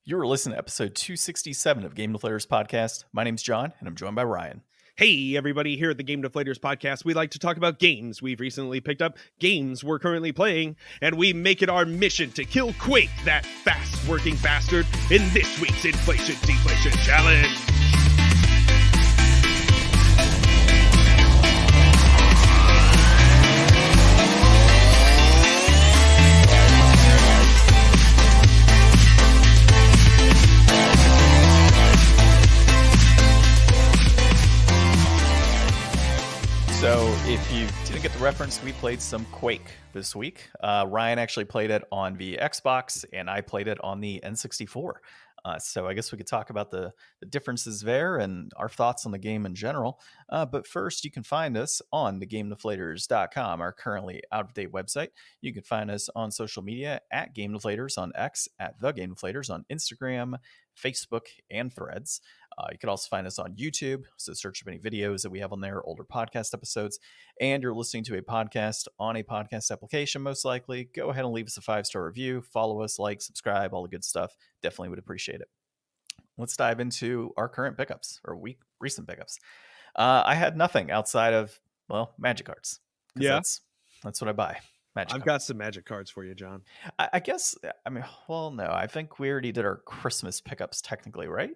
You're listening to episode 267 of Game Deflators Podcast. My name's John, and I'm joined by Ryan. Hey, everybody, here at the Game Deflators Podcast, we like to talk about games we've recently picked up, games we're currently playing, and we make it our mission to kill Quake, that fast-working bastard, in this week's Inflation Deflation Challenge. So, if you didn't get the reference, we played some Quake this week. Ryan actually played it on the Xbox, and I played it on the N64. So, I guess we could talk about the differences there and our thoughts on the game in general. But first, you can find us on thegamedeflators.com, our currently out-of-date website. You can find us on social media at Game Deflators on X, at The Game Deflators on Instagram, Facebook, and Threads. You can also find us on YouTube, so search up any videos that we have on there, older podcast episodes, and you're listening to a podcast on a podcast application, most likely. Go ahead and leave us a 5-star review, follow us, like, subscribe, all the good stuff. Definitely would appreciate it. Let's dive into our current pickups, or recent pickups. I had nothing outside of, well, magic cards. Yeah. That's what I buy. I've got some magic cards for you, John. I guess, no, I think we already did our Christmas pickups technically, right?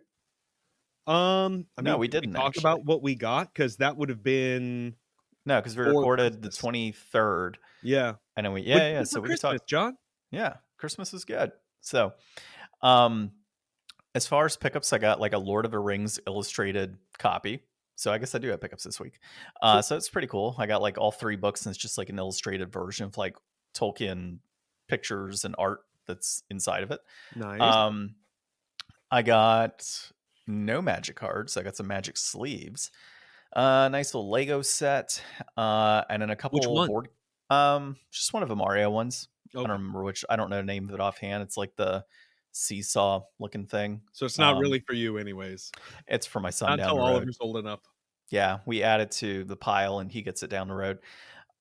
No, we didn't talk about what we got, because that would have been because we recorded the 23rd. Yeah, and then we so we talked, John. Yeah, Christmas is good. So, as far as pickups, I got like a Lord of the Rings illustrated copy. So I guess I do have pickups this week. So it's pretty cool. I got like all 3 books, and it's just like an illustrated version of like Tolkien pictures and art that's inside of it. Nice. I got no magic cards. I got some magic sleeves. Nice little Lego set. And then a couple board. Just one of the Mario ones. Okay. I don't remember which. I don't know the name of it offhand. It's like the seesaw looking thing. So it's not really for you, anyways. It's for my son. Not down until the road. Oliver's old enough. Yeah, we add it to the pile, and he gets it down the road.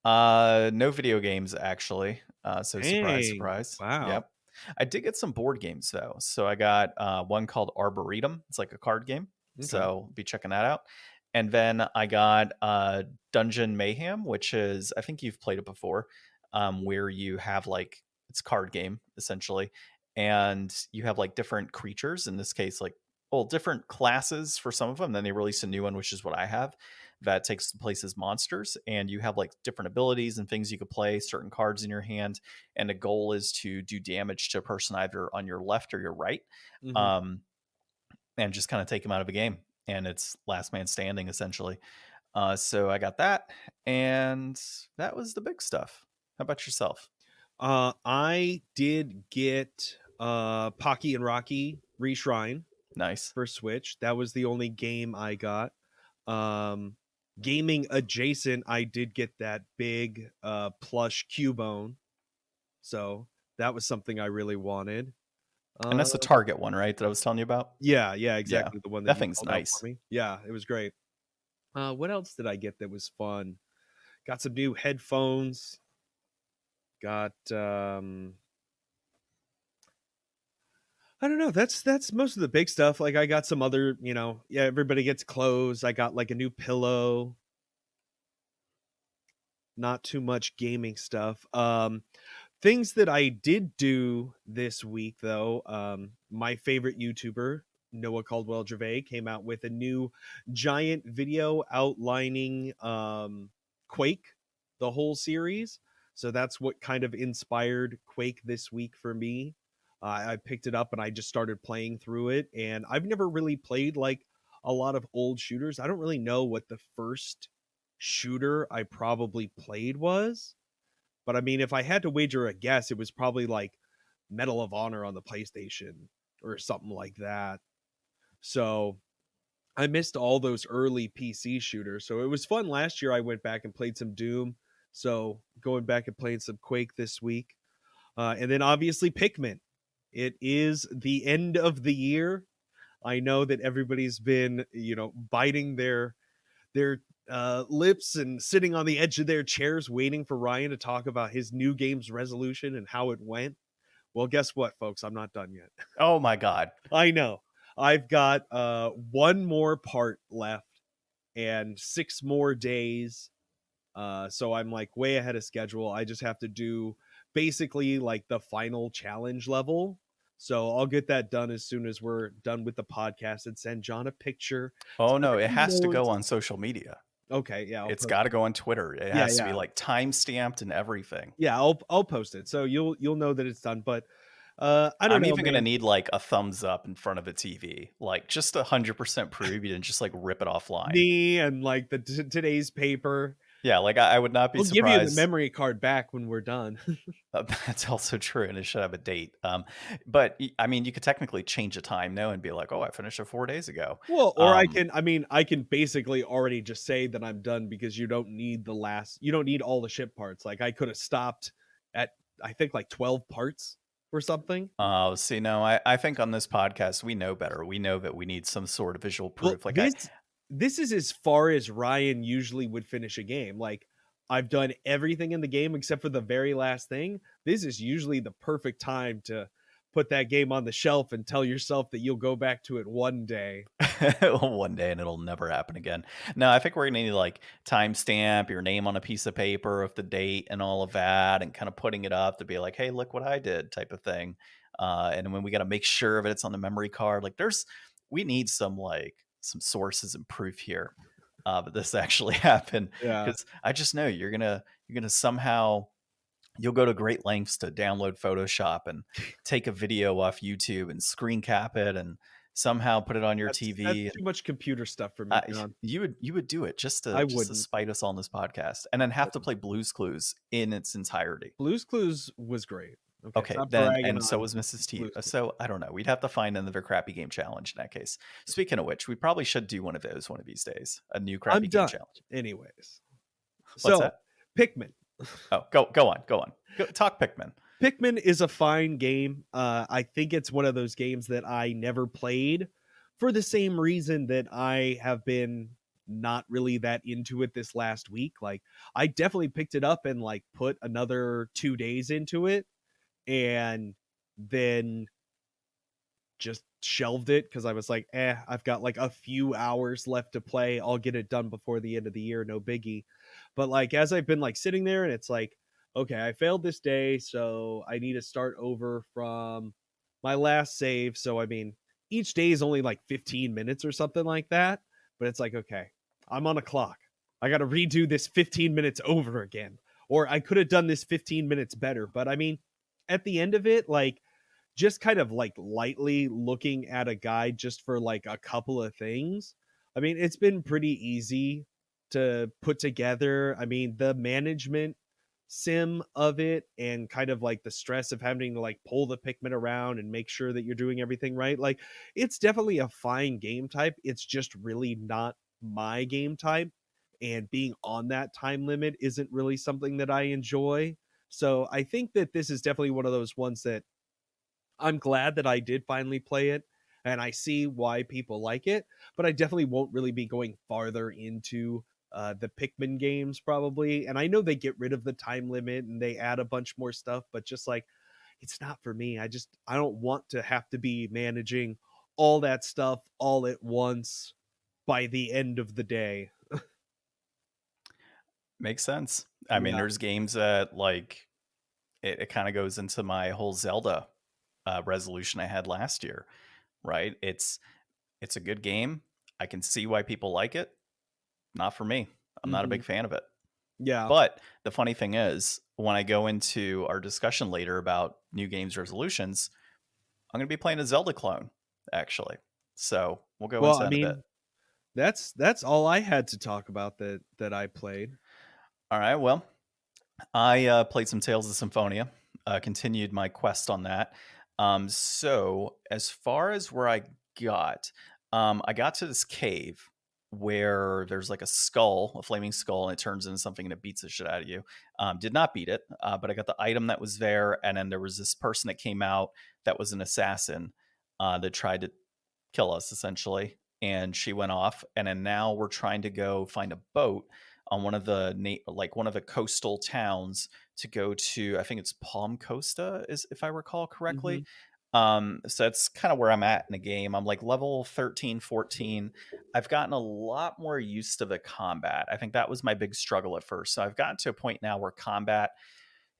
No video games actually. So surprise. Wow. Yep. I did get some board games though. So I got one called Arboretum. It's like a card game. Okay. So be checking that out. And then I got Dungeon Mayhem, which is, I think you've played it before, where you have like, it's a card game essentially. And you have like different creatures, in this case, like, different classes for some of them. Then they released a new one, which is what I have, that takes the place as monsters. And you have like different abilities and things you could play, certain cards in your hand. And the goal is to do damage to a person either on your left or your right. Mm-hmm. And just kind of take them out of the game. And it's last man standing, essentially. So I got that. And that was the big stuff. How about yourself? I did get Pocky and Rocky Reshrine. Nice. For Switch. That was the only game I got. Gaming adjacent, I did get that big plush Cubone. So that was something I really wanted. And that's the Target one, right? That I was telling you about? Yeah, exactly. Yeah. The one that thing's nice. For me. Yeah, it was great. What else did I get that was fun? Got some new headphones. Got I don't know. That's most of the big stuff. Like I got some other, everybody gets clothes. I got like a new pillow. Not too much gaming stuff. Things that I did do this week though. My favorite YouTuber, Noah Caldwell Gervais, came out with a new giant video outlining Quake, the whole series. So that's what kind of inspired Quake this week for me. I picked it up and I just started playing through it, and I've never really played like a lot of old shooters. I don't really know what the first shooter I probably played was, but I mean, if I had to wager a guess, it was probably like Medal of Honor on the PlayStation or something like that. So I missed all those early PC shooters. So it was fun. Last year I went back and played some Doom. So going back and playing some Quake this week. And then obviously Pikmin. It is the end of the year. I know that everybody's been, biting their lips and sitting on the edge of their chairs waiting for Ryan to talk about his new game's resolution and how it went. Well, guess what, folks? I'm not done yet. Oh my God. I know. I've got one more part left and 6 more days. So I'm like way ahead of schedule. I just have to do basically like the final challenge level. So I'll get that done as soon as we're done with the podcast and send John a picture so Oh no, that it he has to go knows. on social media. Okay, yeah, I'll It's post got to it. go on Twitter. It Yeah, has to be yeah. like time stamped and everything. Yeah, I'll post it. So you'll know that it's done, but I don't I'm know, even gonna man. need like a thumbs up in front of a TV, like just 100% prove you didn't just like rip it offline. Me and like the today's paper. Yeah, like I would not be I'll give you the surprised. memory card back when we're done. That's also true, and it should have a date. But I mean, you could technically change the time now and be like, "Oh, I finished it 4 days ago." Well, or Um, I can basically already just say that I'm done because you don't need all the ship parts. Like I could have stopped at I think like 12 parts or something. see, no, I think on this podcast we know better. We know that we need some sort of visual Well, proof. Like I, this is as far as Ryan usually would finish a game. Like I've done everything in the game except for the very last thing. This is usually the perfect time to put that game on the shelf and tell yourself that you'll go back to it one day. one day and it'll never happen again. No, I think we're gonna need like timestamp your name on a piece of paper with the date and all of that, and kind of putting it up to be like, "Hey, look what I did," type of thing. And when we got to make sure that it's on the memory card, like we need some sources and proof here that this actually happened, Yeah. because I just know you're gonna somehow you'll go to great lengths to download Photoshop and take a video off YouTube and screen cap it and somehow put it on your That's TV. too much computer stuff for me, John. You would do it I just to wouldn't. spite us on this podcast, and then have to play Blue's Clues in its entirety. Blue's Clues was great. Okay, Okay, stop then bragging and so on was Mrs. T. Blue's Clues. So I don't know. We'd have to find another crappy game challenge in that case. Speaking of which, we probably should do one of those one of these days. A new crappy I'm game done. challenge. Anyways. What's So, that? Pikmin. Oh, go on. Talk Pikmin. Pikmin is a fine game. I think it's one of those games that I never played for the same reason that I have been not really that into it this last week. Like I definitely picked it up and like put another 2 days into it and then just shelved it because I was like, I've got like a few hours left to play. I'll get it done before the end of the year, no biggie. But like as I've been like sitting there and it's like, okay, I failed this day, so I need to start over from my last save. So I mean, each day is only like 15 minutes or something like that. But it's like, okay, I'm on a clock. I got to redo this 15 minutes over again. Or I could have done this 15 minutes better. But I mean, at the end of it, like just kind of like lightly looking at a guide just for like a couple of things. I mean, it's been pretty easy to put together. I mean, the management sim of it and kind of like the stress of having to like pull the Pikmin around and make sure that you're doing everything right. Like, it's definitely a fine game type. It's just really not my game type. And being on that time limit isn't really something that I enjoy. So I think that this is definitely one of those ones that I'm glad that I did finally play it and I see why people like it, but I definitely won't really be going farther into the Pikmin games probably. And I know they get rid of the time limit and they add a bunch more stuff, but just like it's not for me. I don't want to have to be managing all that stuff all at once by the end of the day. Makes sense. I mean, Yeah. there's games that like it kind of goes into my whole Zelda resolution I had last year, right? It's a good game. I can see why people like it. Not for me. I'm not a Mhm. big fan of it. Yeah. But the funny thing is, when I go into our discussion later about new games resolutions, I'm going to be playing a Zelda clone, actually. So we'll go Well, into I that in a bit. mean, that's all I had to talk about that I played. All right. Well, I played some Tales of Symphonia, continued my quest on that. So as far as where I got to this cave where there's like a skull, a flaming skull, and it turns into something and it beats the shit out of you. Did not beat it, but I got the item that was there, and then there was this person that came out that was an assassin that tried to kill us essentially, and she went off, and then now we're trying to go find a boat on one of the coastal towns to go to, I think it's Palm Costa, is if I recall correctly. Mhm. So that's kind of where I'm at in the game. I'm like level 13, 14. I've gotten a lot more used to the combat. I think that was my big struggle at first. So I've gotten to a point now where combat,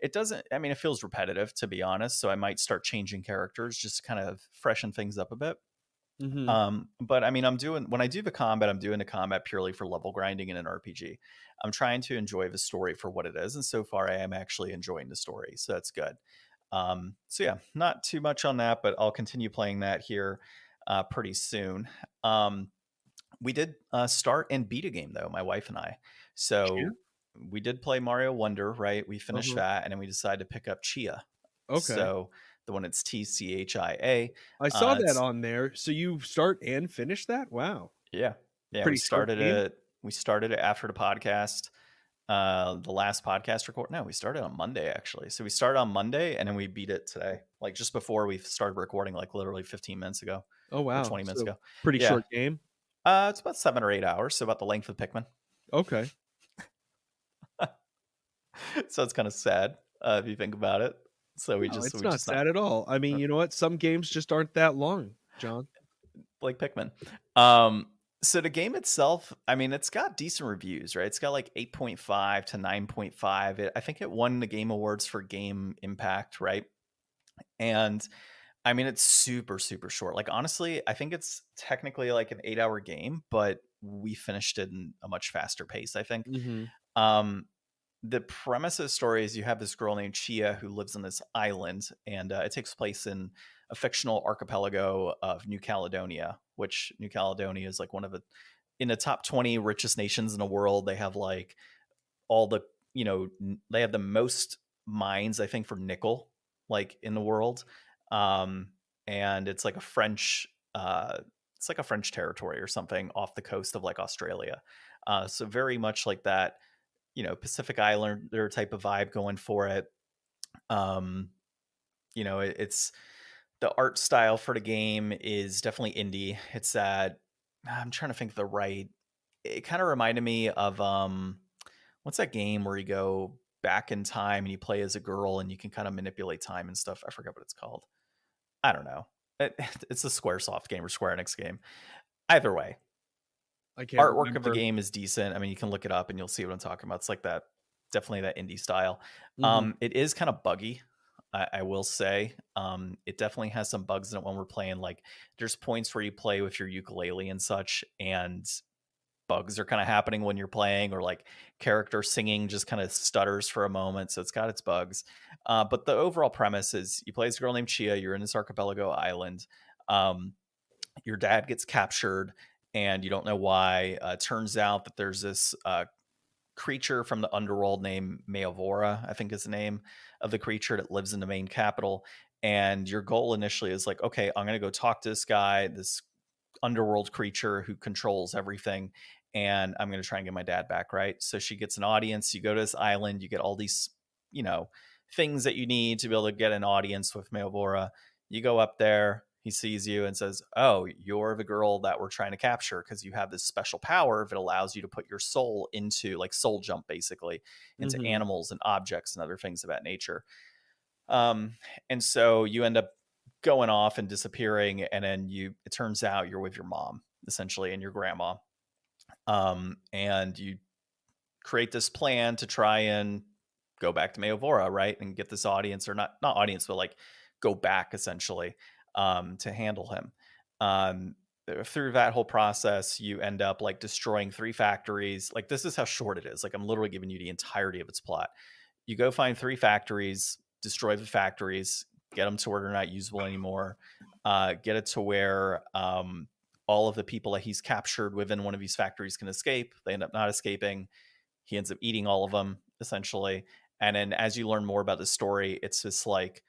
it doesn't, I mean, it feels repetitive, to be honest. So I might start changing characters just to kind of freshen things up a bit. Mhm. But I mean, when I do the combat, I'm doing the combat purely for level grinding in an RPG. I'm trying to enjoy the story for what it is. And so far I am actually enjoying the story. So that's good. So yeah, not too much on that, but I'll continue playing that here pretty soon. Um, we did start and beat a game though, my wife and I. Chia? So we did play Mario Wonder, right? We finished Uh-huh. that, and then we decided to pick up Chia. Okay. So the one it's TCHIA. I saw that It's on there. So you start and finish that? Wow. Yeah. Yeah, we Pretty short started game? it after the podcast. The last podcast record. No, we started on Monday actually. So we started on Monday and then we beat it today. Like just before we started recording, like literally 15 minutes ago Oh, or wow. 20 minutes So ago. pretty Yeah. short game? It's about 7 or 8 hours, so about the length of Pikmin. Okay. So it's kind of sad if you think about it. So No, we it's not just not sad at all. I mean, you know what? Some games just aren't that long, John. like Pikmin. So the game itself, I mean, it's got decent reviews, right? It's got like 8.5 to 9.5. I think it won the Game Awards for Game Impact, right? And I mean, it's super, super short. Like, honestly, I think it's technically like an 8-hour game, but we finished it in a much faster pace, I think. Mhm. Um, the premise of the story is you have this girl named Chia who lives on this island, and it takes place in a fictional archipelago of New Caledonia, which New Caledonia is like one of the in the top 20 richest nations in the world. They have like all the they have the most mines, I think, for nickel like in the world. um and it's like a French territory or something off the coast of like Australia. So very much like that, Pacific Islander type of vibe going for it. um it's the art style for the game is definitely indie. It's that I'm trying to think of the right, it kind of reminded me of what's that game where you go back in time and you play as a girl and you can kind of manipulate time and stuff? I forget what it's called. I don't know. It's a Squaresoft game or Square Enix game. Either way, I can't artwork of the remember. game is decent. I mean, you can look it up and you'll see what I'm talking about. It's like that, definitely that indie style. Mhm. It is kind of buggy, I will say. It definitely has some bugs in it when we're playing. Like, there's points where you play with your ukulele and such, and bugs are kind of happening when you're playing, or like character singing just kind of stutters for a moment. So it's got its bugs. But the overall premise is you play as a girl named Chia. You're in this archipelago island. Um, your dad gets captured and you don't know why. Turns out that there's this creature from the underworld named Mayavora, I think is the name of the creature, that lives in the main capital. And your goal initially is like, okay, I'm going to go talk to this guy, this underworld creature who controls everything, and I'm going to try and get my dad back, right? So she gets an audience. You go to this island, you get all these, you know, things that you need to be able to get an audience with Mayavora. You go up there, he sees you and says, "Oh, you're the girl that we're trying to capture because you have this special power that allows you to put your soul into, like, soul jump basically, into Mhm. animals and objects and other things of that nature." Um, and so you end up going off and disappearing, and then it turns out you're with your mom essentially and your grandma. And you create this plan to try and go back to Mayovora, right, and get this audience, or not audience, but like go back essentially, to handle him. Um, Through that whole process, you end up like destroying 3 factories. Like, this is how short it is. Like, I'm literally giving you the entirety of its plot. You go find 3 factories, destroy the factories, get them to where they're not usable anymore. Get it to where all of the people that he's captured within one of these factories can escape. They end up not escaping. He ends up eating all of them essentially. And then as you learn more about the story, it's just like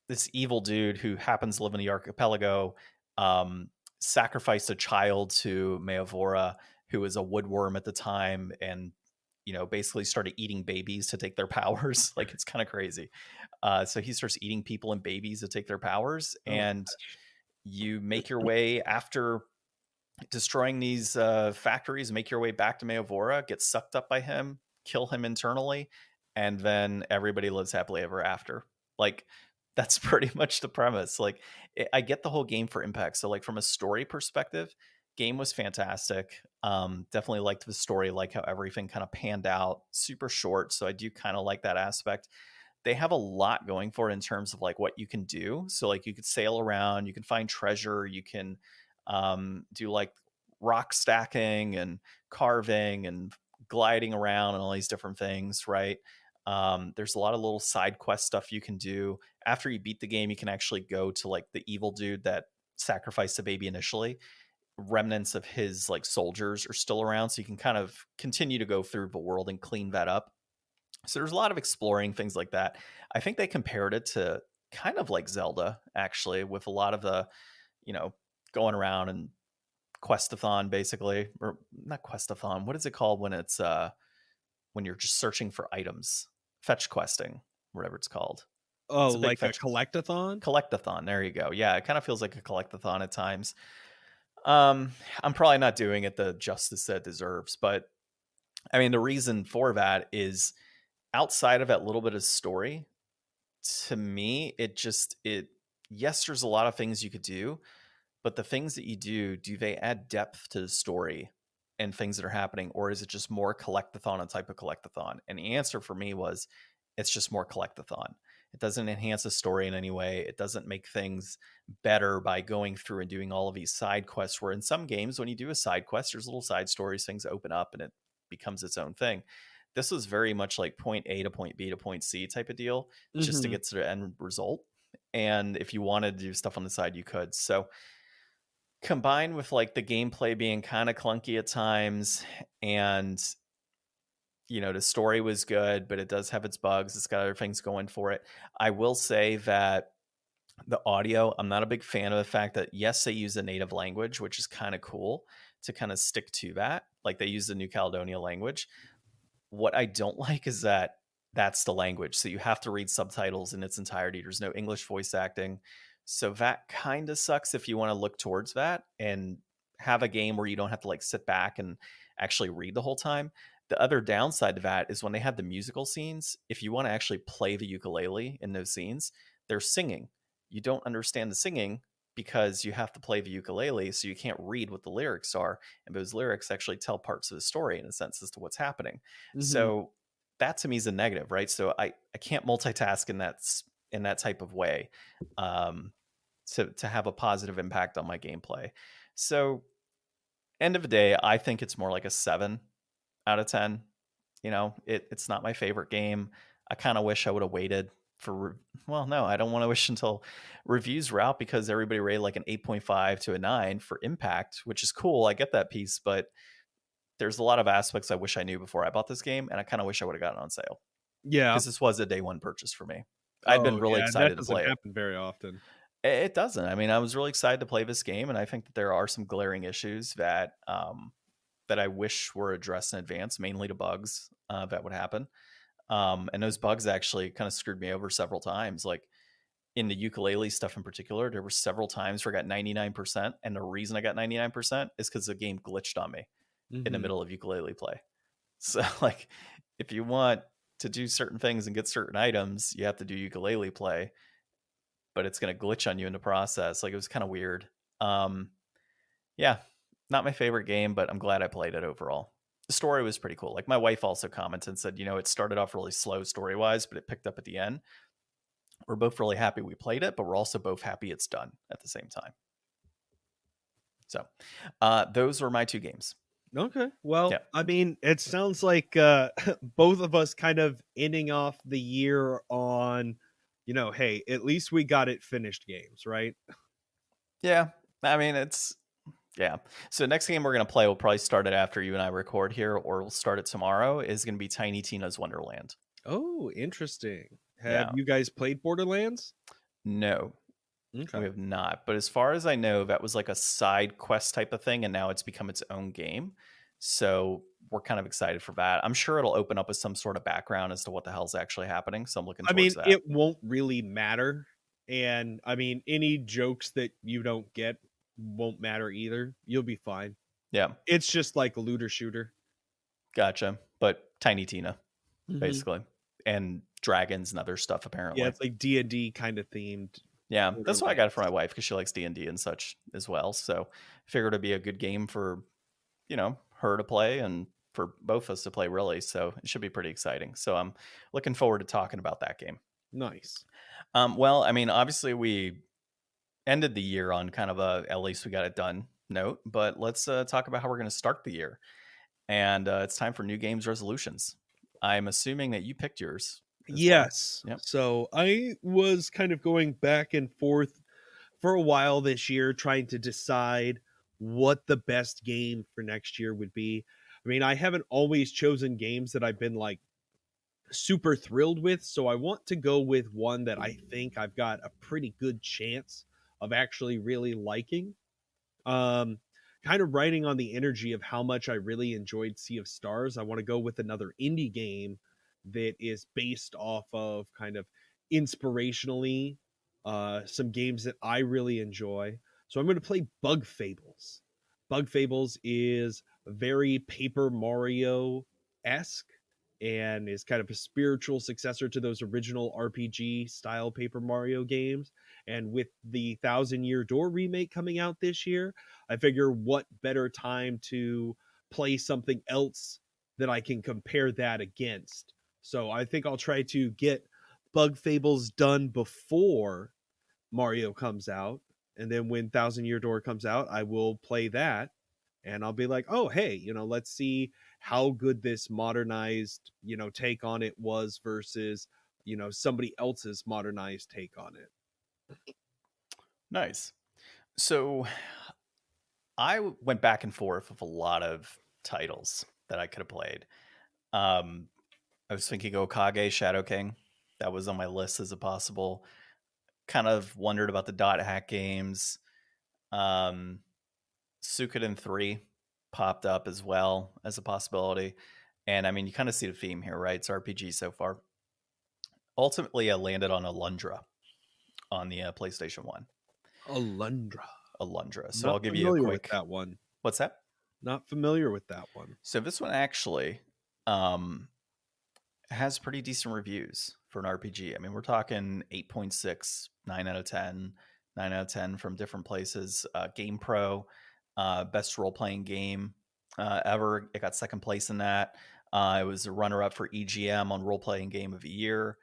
this evil dude who happens to live in the archipelago um, sacrificed a child to Mayavora, who was a woodworm at the time, and basically started eating babies to take their powers. Like, it's kind of crazy. So he starts eating people and babies to take their powers, Oh and gosh. you make your way after destroying these factories, make your way back to Meovora, get sucked up by him, kill him internally, and then everybody lives happily ever after. Like, that's pretty much the premise. Like, I get the whole game for impact. So, like, from a story perspective, game was fantastic. Definitely liked the story, like how everything kind of panned out. Super short, so I do kind of like that aspect. They have a lot going for it in terms of like what you can do. So like you could sail around, you can find treasure, you can do like rock stacking and carving and gliding around and all these different things, right? There's a lot of little side quest stuff you can do. After you beat the game, you can actually go to like the evil dude that sacrificed the baby initially. Remnants of his like soldiers are still around, so you can kind of continue to go through the world and clean that up. So there's a lot of exploring things like that. I think they compared it to kind of like Zelda, actually, with a lot of the, you know, going around and questathon basically, or not questathon. What is it called when it's when you're just searching for items? Fetch questing, whatever it's called. Oh, It's a big like a fetch collectathon? collectathon. There you go. Yeah, it kind of feels like a collectathon at times. I'm probably not doing it the justice that it deserves, but I mean the reason for that is outside of that little bit of story, to me, it yes, there's a lot of things you could do, but the things that you do they add depth to the story and things that are happening, or is it just more collectathon, a type of collectathon? And the answer for me was it's just more collectathon. It doesn't enhance the story in any way. It doesn't make things better by going through and doing all of these side quests. Where in some games, when you do a side quest, there's little side stories, things open up, and it becomes its own thing. This was very much like point A to point B to point C type of deal, just to Mhm. get to the end result. And if you wanted to do stuff on the side, you could. So combined with like the gameplay being kind of clunky at times, and the story was good, but it does have its bugs. It's got other things going for it. I will say that the audio, I'm not a big fan of the fact that yes, they use a native language, which is kind of cool to kind of stick to that. Like they use the New Caledonia language. What I don't like is that that's the language. So you have to read subtitles in its entirety. There's no English voice acting. So that kind of sucks if you want to look towards that and have a game where you don't have to like sit back and actually read the whole time. The other downside to that is when they had the musical scenes, if you want to actually play the ukulele in those scenes, they're singing. You don't understand the singing because you have to play the ukulele, so you can't read what the lyrics are. And those lyrics actually tell parts of the story in a sense as to what's happening. Mhm. So that to me is a negative, right? So I can't multitask in that type of way, um, to have a positive impact on my gameplay. So end of the day, I think it's more like a 7 out of 10. It's not my favorite game. I kind of wish I would have waited for. Well, no, I don't want to wish until reviews were out because everybody rated like an 8.5 to a 9 for impact, which is cool. I get that piece, but there's a lot of aspects I wish I knew before I bought this game, and I kind of wish I would have gotten on sale Yeah. because this was a day one purchase for me. I'd been Oh, really yeah, that excited to doesn't play it. happen very often. It doesn't. I mean, I was really excited to play this game, and I think that there are some glaring issues that I wish were addressed in advance, mainly to bugs that would happen. And those bugs actually kind of screwed me over several times. Like in the ukulele stuff in particular, there were several times where I got 99%. And the reason I got 99% is because the game glitched on me in the Mhm. middle of ukulele play. So, like, if you want to do certain things and get certain items, you have to do ukulele play, but it's going to glitch on you in the process. Like, it was kind of weird. Um, yeah, not my favorite game, but I'm glad I played it overall. The story was pretty cool. Like my wife also commented and said, it started off really slow story wise, but it picked up at the end. We're both really happy we played it, but we're also both happy it's done at the same time. So, those were my two games. Okay. Well, Yeah, I mean, it sounds like both of us kind of ending off the year on, hey, at least we got it finished games, right? yeah. I mean, yeah. So next game we're gonna play, we'll probably start it after you and I record here, or we'll start it tomorrow. Is gonna be Tiny Tina's Wonderland. Oh, interesting. Have Yeah. you guys played Borderlands? No, we Okay. have not. But as far as I know, that was like a side quest type of thing, and now it's become its own game. So we're kind of excited for that. I'm sure it'll open up with some sort of background as to what the hell's actually happening. So I'm looking I mean, towards that. it won't really matter. And I mean, any jokes that you don't get won't matter either. You'll be fine. Yeah, It's just like a looter shooter. gotcha. But Tiny Tina, Mm-hmm. basically, and dragons and other stuff Yeah, apparently. it's like D&D kind of themed. Yeah, that's why I got it for my Borderlands. wife because she likes D&D and such as well. So I figured it'd be a good game for her to play and for both of us to play really. So it should be pretty exciting. So I'm looking forward to talking about that game. Nice. Well, I mean, obviously we ended the year on kind of a at least we got it done note, but let's talk about how we're going to start the year. And it's time for new games resolutions. I'm assuming that you picked yours as well. Yes. Yep. So I was kind of going back and forth for a while this year trying to decide what the best game for next year would be. I mean, I haven't always chosen games that I've been like super thrilled with, so I want to go with one that I think I've got a pretty good chance of actually really liking. Um Kind of riding on the energy of how much I really enjoyed Sea of Stars, I want to go with another indie game that is based off of kind of inspirationally some games that I really enjoy. So I'm going to play Bug Fables. Bug Fables is very Paper Mario esque and is kind of a spiritual successor to those original RPG style Paper Mario games. And with the Thousand Year Door remake coming out this year, I figure what better time to play something else that I can compare that against. So I think I'll try to get Bug Fables done before Mario comes out. And then when Thousand Year Door comes out, I will play that. And I'll be like, oh, hey, let's see how good this modernized, take on it was versus, somebody else's modernized take on it. Nice. So I went back and forth with a lot of titles that I could have played. I was thinking Okage Shadow King. That was on my list as a possible. Kind of wondered about the dot hack games. Um, Suikoden 3 popped up as well as a possibility. And I mean, you kind of see the theme here, right? It's RPG so far. Ultimately, I landed on Alundra on the PlayStation 1. Alundra. Alundra. So Not I'll give you a familiar with quick. that one. What's that? Not familiar with that one. So this one actually um, has pretty decent reviews for an RPG. I mean, we're talking 8.6, 9 out of 10, 9 out of 10 from different places. GamePro, best role playing game ever. It got second place in that. It was a runner up for EGM on role playing game of the year.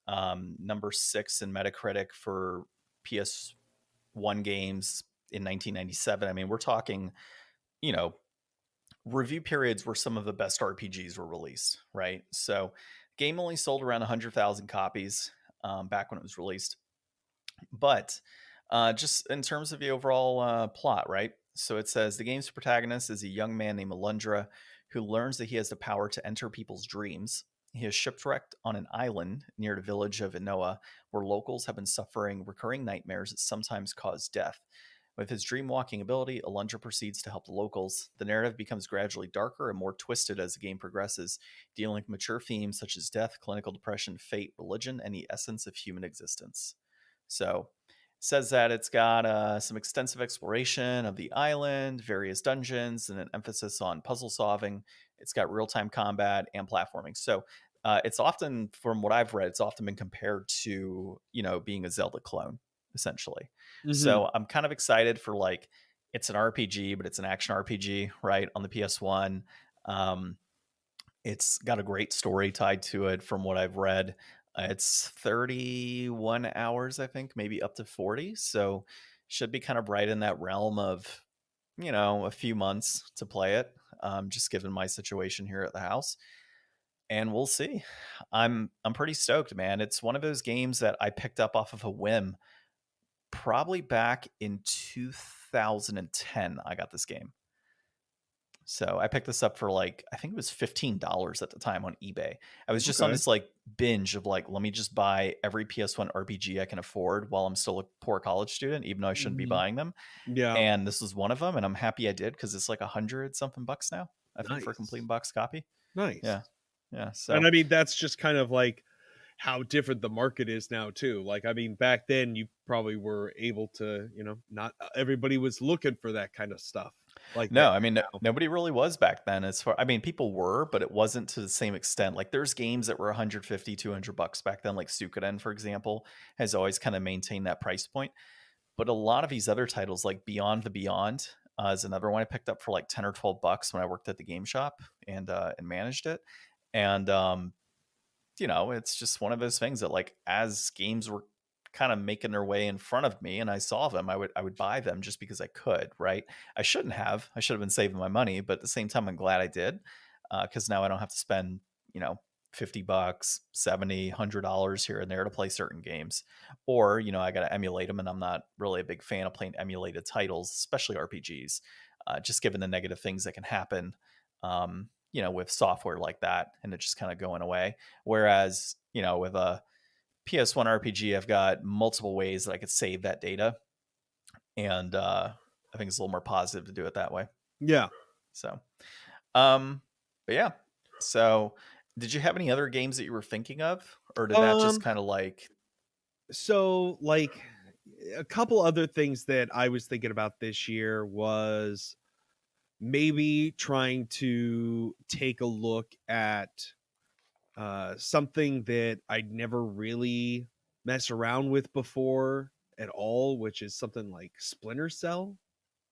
Number 6 in Metacritic for PS1 games in 1997. I mean, we're talking, you know, review periods where some of the best RPGs were released, right? So, game only sold around 100,000 copies back when it was released. But just in terms of the overall plot, right? So it says the game's protagonist is a young man named Alundra who learns that he has the power to enter people's dreams. He is shipwrecked on an island near the village of Inoa, where locals have been suffering recurring nightmares that sometimes cause death. With his dream walking ability, Alundra proceeds to help the locals. The narrative becomes gradually darker and more twisted as the game progresses, dealing with mature themes such as death, clinical depression, fate, religion, and the essence of human existence. So, it says that it's got some extensive exploration of the island, various dungeons, and an emphasis on puzzle solving. It's got real time combat and platforming. So, it's often, from what I've read, it's often been compared to, being a Zelda clone, essentially. Mm-hmm. So I'm kind of excited for like it's an RPG, but it's an action RPG, right? On the PS1. Um, it's got a great story tied to it from what I've read. It's 31 hours, I think, maybe up to 40. So should be kind of right in that realm of, a few months to play it, just given my situation here at the house. And we'll see. I'm pretty stoked, man. It's one of those games that I picked up off of a whim probably back in 2010. I got this game. So I picked this up for like, I think it was $15 at the time on eBay. I was just on Okay. this like binge of like, let me just buy every PS1 RPG I can afford while I'm still a poor college student, even though I shouldn't be Mm-hmm. buying them. Yeah. And this was one of them. And I'm happy I did because it's like 100 something bucks now, I think, for a complete Nice. box copy. Nice. Yeah. Yeah. And So I mean, that's just kind of like how different the market is now too. Like, I mean, back then you probably were able to, not everybody was looking for that kind of stuff like No, that I mean, now. nobody really was back then. As far, I mean, people were, but it wasn't to the same extent. Like, there's games that were 150, $200 back then, like Suikoden, for example, has always kind of maintained that price point. But a lot of these other titles, like Beyond the Beyond, is another one I picked up for like 10 or $12 when I worked at the game shop and managed it. And it's just one of those things that, like, as games were kind of making their way in front of me and I saw them, I would buy them just because I could, right? I shouldn't have. I should have been saving my money, but at the same time I'm glad I did, because now I don't have to spend, 50 bucks, 70, $100 here and there to play certain games. Or, I got to emulate them, and I'm not really a big fan of playing emulated titles, especially RPGs, just given the negative things that can happen, with software like that, and it just kind of going away. Whereas, with a PS1 RPG, I've got multiple ways that I could save that data, and I think it's a little more positive to do it that way. Yeah. So, but yeah. So, did you have any other games that you were thinking of, or did that just Um, kind of like? so like a couple other things that I was thinking about this year was maybe trying to take a look at something that I'd never really messed around with before at all, which is something like Splinter Cell.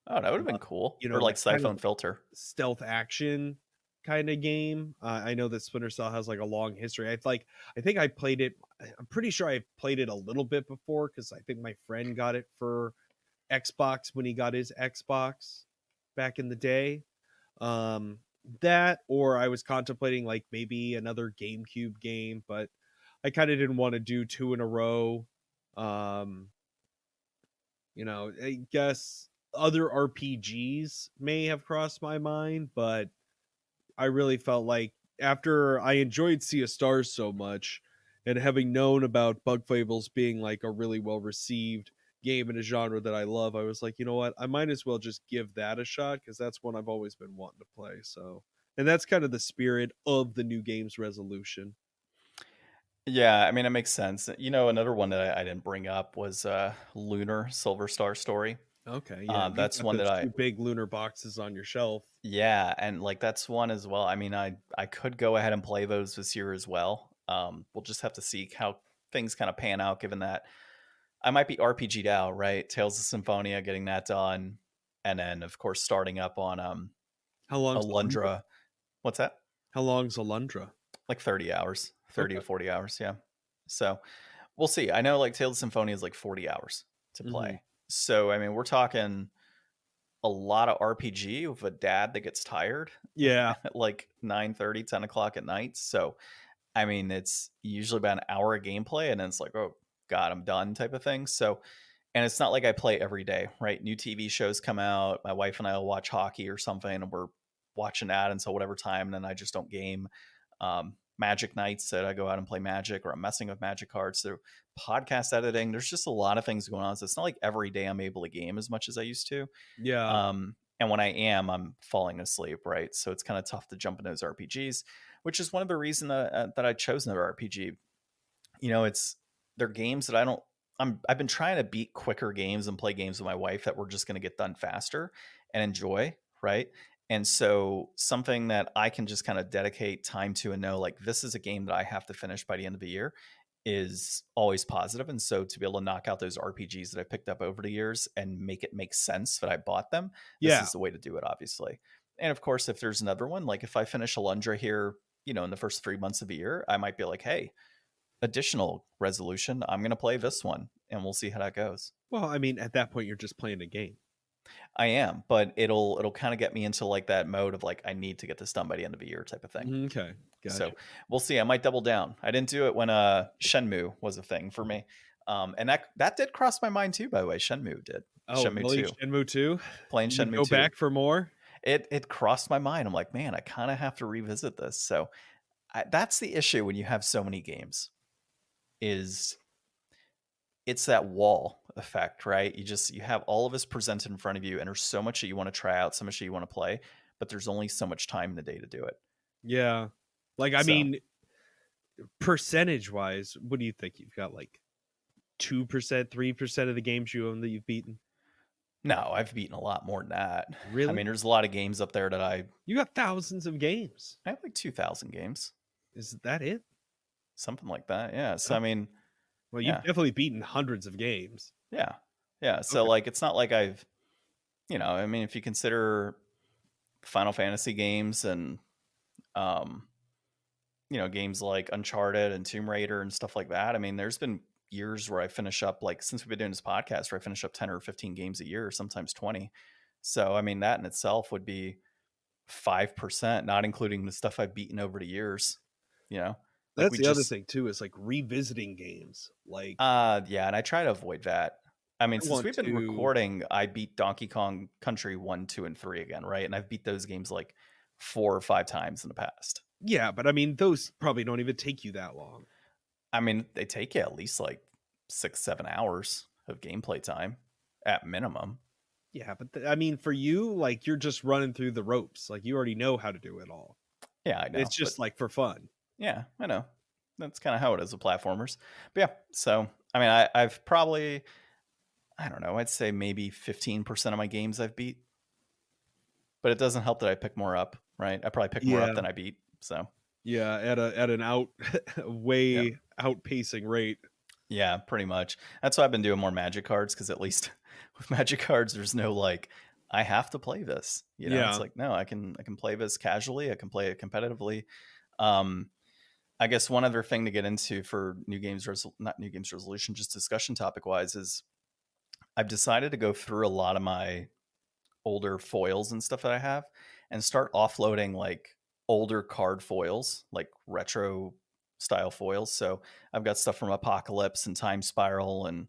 Oh, that would have been cool, or like Like kind of Siphon Filter. stealth action kind of game. I know that Splinter Cell has like a long history. I think I played it. I'm pretty sure I played it a little bit before because I think my friend got it for Xbox when he got his Xbox back in the day. Um, that, or I was contemplating like maybe another GameCube game, but I kind of didn't want to do two in a row. Um, I guess other RPGs may have crossed my mind, but I really felt like after I enjoyed Sea of Stars so much, and having known about Bug Fables being like a really well received game in a genre that I love, I was like, you know what, I might as well just give that a shot because that's one I've always been wanting to play. So, and that's kind of the spirit of the new games resolution. Yeah, I mean, it makes sense. Another one that I didn't bring up was Lunar Silver Star Story. Okay, yeah, you've That's got one that those two big lunar boxes on your shelf. yeah, and like that's one as well. I mean, I could go ahead and play those this year as well. We'll just have to see how things kind of pan out, given that I might be RPG'd out, right? Tales of Symphonia, getting that done, and then of course starting up on How long's Alundra? Alundra. What's that? How long's Alundra? Like 30 hours, 30 Okay. to 40 hours, yeah. So we'll see. I know like Tales of Symphonia is like 40 hours to Hmm. play. So I mean, we're talking a lot of RPG with a dad that gets tired Yeah. at like 9:30, 10 o'clock at night. So I mean, it's usually about an hour of gameplay, and then it's like, oh God, I'm done type of thing. So, and it's not like I play every day, right? New TV shows come out. My wife and I will watch hockey or something, and we're watching that until whatever time, and then I just don't game. Magic nights that I go out and play Magic, or I'm messing with Magic cards. So podcast editing, there's just a lot of things going on. So it's not like every day I'm able to game as much as I used to. Yeah. And when I am, I'm falling asleep, right? So it's kind of tough to jump in those RPGs, which is one of the reasons that I chose another RPG. It's they're games that I've been trying to beat quicker games and play games with my wife that we're just going to get done faster and enjoy, right? And so something that I can just kind of dedicate time to and know, like, this is a game that I have to finish by the end of the year, is always positive. And so to be able to knock out those RPGs that I picked up over the years and make it make sense that I bought them, this Yeah. is the way to do it, obviously. And of course, if there's another one, like if I finish Alundra here, in the first 3 months of the year, I might be like, hey, additional resolution, I'm going to play this one and we'll see how that goes. Well, I mean, at that point, you're just playing a game. I am, but it'll kind of get me into like that mode of like, I need to get this done by the end of the year type of thing. Okay, So gotcha. we'll see. I might double down. I didn't do it when Shenmue was a thing for me. And that did cross my mind too, by the way. Shenmue did. Oh, Shenmue really? 2. Shenmue 2? Playing You Shenmue go 2. back for more? It crossed my mind. I'm like, man, I kind of have to revisit this. So that's the issue when you have so many games, is it's that wall effect, right? You have all of this presented in front of you, and there's so much that you want to try out, so much that you want to play, but there's only so much time in the day to do it. Yeah. Like, I So mean, percentage wise, what do you think? You've got like 2%, 3% of the games you own that you've beaten? No, I've beaten a lot more than that. I Really? mean, there's a lot of games up there that I You got thousands of games. have like 2,000 games, Is that it? something like that. Yeah. So Oh, I mean, well, you've yeah, definitely beaten hundreds of games. yeah, yeah. So Okay. like, it's not like I've, I mean, if you consider Final Fantasy games and um, games like Uncharted and Tomb Raider and stuff like that. I mean, there's been years where I finish up, like, since we've been doing this podcast, where I finish up 10 or 15 games a year, sometimes 20. So, I mean, that in itself would be 5%, not including the stuff I've beaten over the years, you know, like That's we the other just, thing too, is like revisiting games. Like yeah. And I try to avoid that. I mean, I since want we've been to recording, I beat Donkey Kong Country 1, 2, and 3 again, right? And I've beat those games like 4 or 5 times in the past. yeah, but I mean those probably don't even take you that long. I mean, they take you at least like 6, 7 hours of gameplay time at minimum. Yeah, but I mean for you, like you're just running through the ropes. Like you already know how to do it all. Yeah, I know. It's But just like for fun. yeah, I know. That's kind of how it is with platformers. But yeah, so I mean, I've probably, I don't know, I'd say maybe 15% of my games I've beat. But it doesn't help that I pick more up, right? I probably pick more up Yeah. than I beat. So Yeah, at an yeah. way outpacing rate. Yeah, pretty much. That's why I've been doing more magic cards, because at least with magic cards, there's no like, I have to play this. It's Yeah. like, no, I can play this casually. I can play it competitively. Um, I guess one other thing to get into for not new games resolution, just discussion topic wise, is I've decided to go through a lot of my older foils and stuff that I have and start offloading like older card foils, like retro style foils. So I've got stuff from Apocalypse and Time Spiral and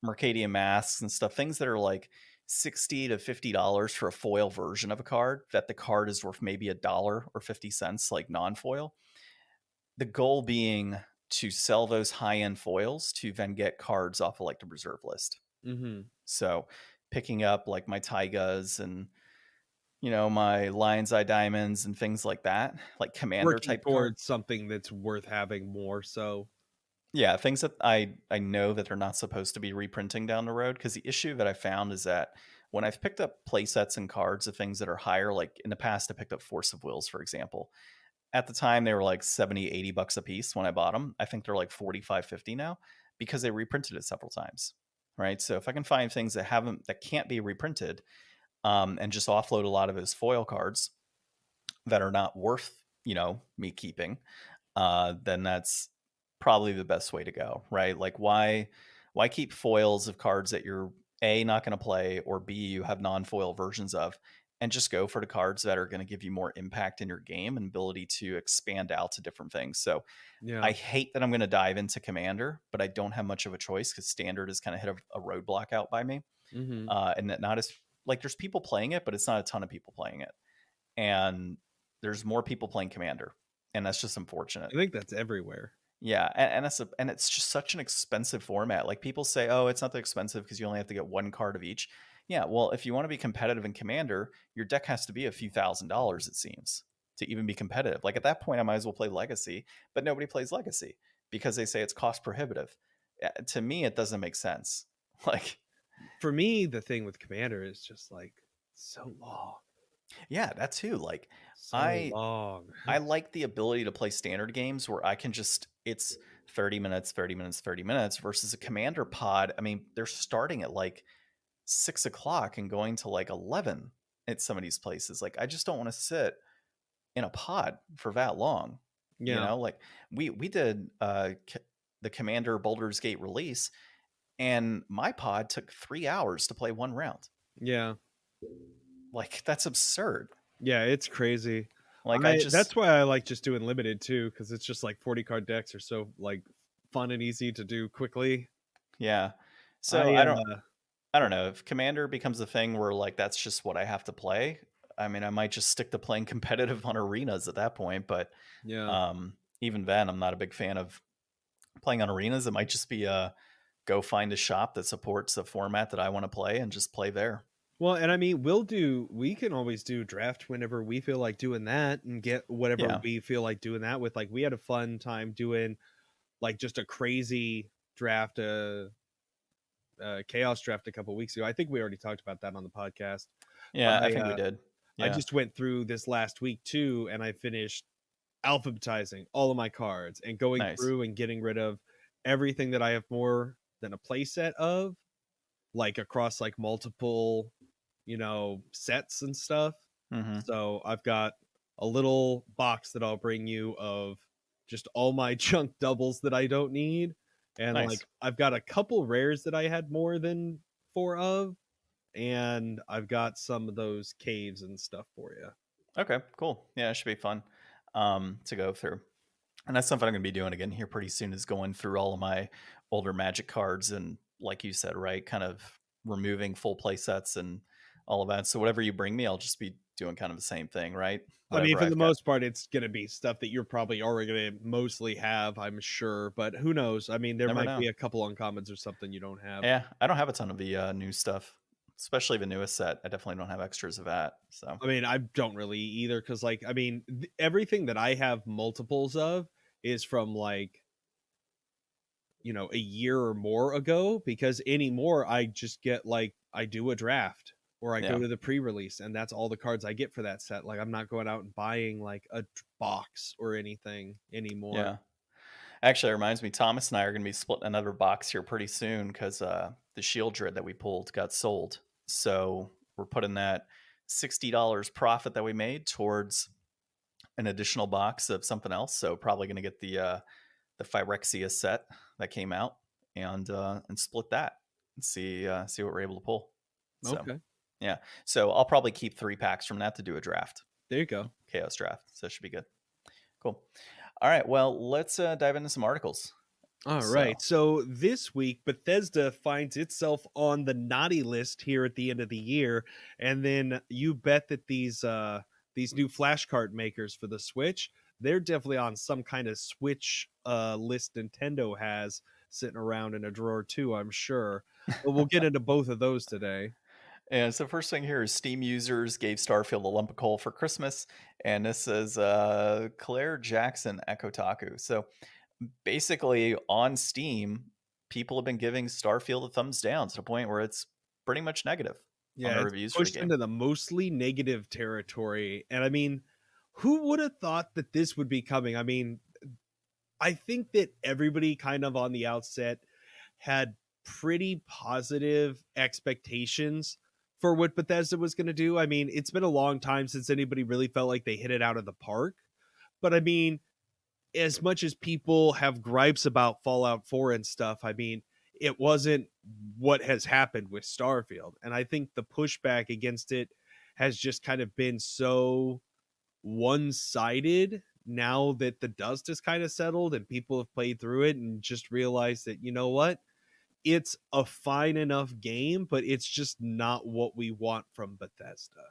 Mercadian Masks and stuff, things that are like $60 to $50 for a foil version of a card, that the card is worth maybe $1 or 50 cents, like non-foil. The goal being to sell those high-end foils to then get cards off of like the reserve list. Mm-hmm. So picking up like my Taigas and my Lion's Eye Diamonds and things like that, like commander Working type card. towards something that's worth having more so. Yeah, things that I know that they're not supposed to be reprinting down the road, because the issue that I found is that when I've picked up play sets and cards of things that are higher, like in the past I picked up Force of Wills, for example. At the time they were like 70-80 bucks a piece when I bought them. I think they're like 45-50 now, because they reprinted it several times. Right? So if I can find things that can't be reprinted, and just offload a lot of those foil cards that are not worth, me keeping, then that's probably the best way to go, right? Like why keep foils of cards that you're A, not going to play, or B, you have non-foil versions of, and just go for the cards that are going to give you more impact in your game and ability to expand out to different things. So Yeah. I hate that I'm going to dive into Commander, but I don't have much of a choice because Standard has kind of hit a roadblock out by me. Mm-hmm. And that not as, like, there's people playing it, but it's not a ton of people playing it. And there's more people playing Commander, and that's just unfortunate. I think that's everywhere. Yeah, and it's just such an expensive format. Like, people say, "Oh, it's not that expensive because you only have to get one card of each." Yeah, well, if you want to be competitive in Commander, your deck has to be a few $1,000s, it seems, to even be competitive. Like, at that point, I might as well play Legacy, but nobody plays Legacy because they say it's cost prohibitive. To me, it doesn't make sense. Like, For me, the thing with Commander is just like so long. yeah, that too. Like, So I long. I like the ability to play standard games where I can just, it's 30 minutes, 30 minutes, 30 minutes versus a commander pod. I mean, they're starting at like 6 o'clock and going to like 11 at some of these places. Like, I just don't want to sit in a pod for that long. Yeah. Like we did the Commander Baldur's Gate release, and my pod took 3 hours to play one round. Yeah. Like, that's absurd. Yeah, it's crazy. Like, That's why I like just doing limited too, because it's just like 40 card decks are so like fun and easy to do quickly. yeah. So I don't know if Commander becomes a thing where like that's just what I have to play. I mean, I might just stick to playing competitive on arenas at that point, but Yeah. even then, I'm not a big fan of playing on arenas. It might just be go find a shop that supports a format that I want to play and just play there. Well, and I mean, we can always do draft whenever we feel like doing that and get whatever Yeah, we feel like doing that with. Like, we had a fun time doing like just a crazy draft, chaos draft a couple weeks ago. I think we already talked about that on the podcast, but yeah, I think we did. I Yeah, just went through this last week too, and I finished alphabetizing all of my cards and going nice. through and getting rid of everything that I have more than a playset of, like across like multiple, sets and stuff. Hmm. So I've got a little box that I'll bring you of just all my junk doubles that I don't need. And like Nice. I've got a couple rares that I had more than four of, and I've got some of those caves and stuff for you. Okay, cool. Yeah, it should be fun to go through. And that's something I'm going to be doing again here pretty soon is going through all of my older Magic cards and, like you said, right, kind of removing full play sets and all of that. So whatever you bring me, I'll just be doing kind of the same thing, right? I mean, Whatever for the I've got. most part, it's going to be stuff that you're probably already going to mostly have, I'm sure. But who knows? I mean, there Never might know. be a couple uncommons or something you don't have. Yeah, I don't have a ton of the new stuff, especially the newest set. I definitely don't have extras of that. So I mean, I don't really either because, like, I mean, everything that I have multiples of is from like, a year or more ago. Because anymore, I just get like, I do a draft or I go yeah, to the pre release, and that's all the cards I get for that set. Like, I'm not going out and buying like a box or anything anymore. yeah. Actually, it reminds me, Thomas and I are going to be splitting another box here pretty soon because the shield dread that we pulled got sold. So we're putting that $60 profit that we made towards an additional box of something else. So probably going to get the Phyrexia set that came out and split that and see what we're able to pull. So Okay. yeah, so I'll probably keep 3 packs from that to do a draft, There you go. chaos draft. So it should be good. Cool. All right, well, let's dive into some articles. All So right. So this week, Bethesda finds itself on the naughty list here at the end of the year, and then you bet that these new flashcard makers for the Switch, they're definitely on some kind of Switch list Nintendo has sitting around in a drawer too, I'm sure. But we'll get into both of those today. And so first thing here is Steam users gave Starfield a lump of coal for Christmas, and this is Claire Jackson at Kotaku. So basically, on Steam, people have been giving Starfield a thumbs down to the point where it's pretty much negative on Yeah, the it's reviews for the pushed game. into the mostly negative territory. And I mean, who would have thought that this would be coming? I mean, I think that everybody kind of on the outset had pretty positive expectations for what Bethesda was going to do. I mean, it's been a long time since anybody really felt like they hit it out of the park. But I mean, as much as people have gripes about Fallout 4 and stuff, I mean, it wasn't what has happened with Starfield. And I think the pushback against it has just kind of been so one-sided now that the dust has kind of settled and people have played through it and just realized that, you know what, it's a fine enough game, but it's just not what we want from Bethesda.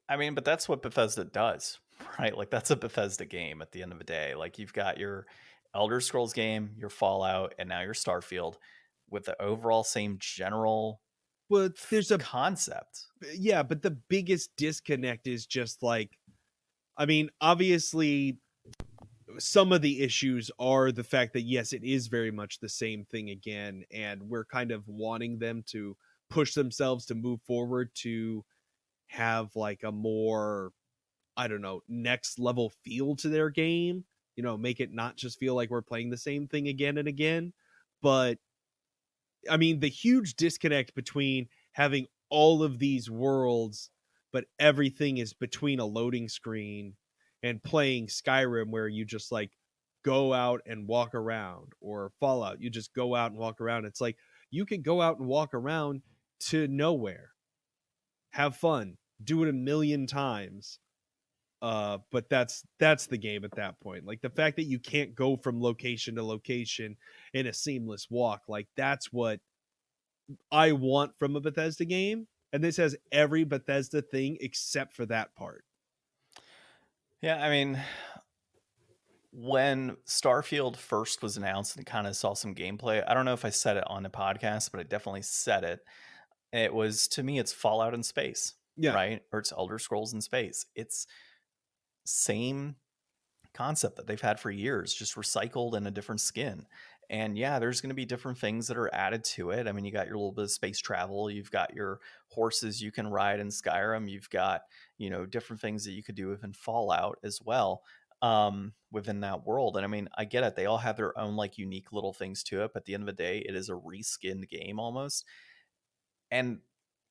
I mean, but that's what Bethesda does, right? Like that's a Bethesda game at the end of the day. Like you've got your Elder Scrolls game, your Fallout, and now your Starfield with the overall same general But there's a concept. yeah, but the biggest disconnect is just like, I mean, obviously some of the issues are the fact that yes, it is very much the same thing again, and we're kind of wanting them to push themselves to move forward to have like a more, I don't know, next level feel to their game, make it not just feel like we're playing the same thing again and again. But I mean, the huge disconnect between having all of these worlds, but everything is between a loading screen, and playing Skyrim where you just like go out and walk around, or Fallout, you just go out and walk around. It's like you can go out and walk around to nowhere, have fun, do it a million times. But that's the game at that point. Like the fact that you can't go from location to location in a seamless walk, like that's what I want from a Bethesda game, and this has every Bethesda thing except for that part. Yeah, I mean, when Starfield first was announced and kind of saw some gameplay, I don't know if I said it on the podcast, but I definitely said it. It was, to me, it's Fallout in space, Yeah. right? Or it's Elder Scrolls in space. It's same concept that they've had for years, just recycled in a different skin. And yeah, there's going to be different things that are added to it. I mean, you got your little bit of space travel, you've got your horses you can ride in Skyrim, you've got, different things that you could do within Fallout as well, within that world. And I mean, I get it. They all have their own like unique little things to it. But at the end of the day, it is a reskinned game almost. And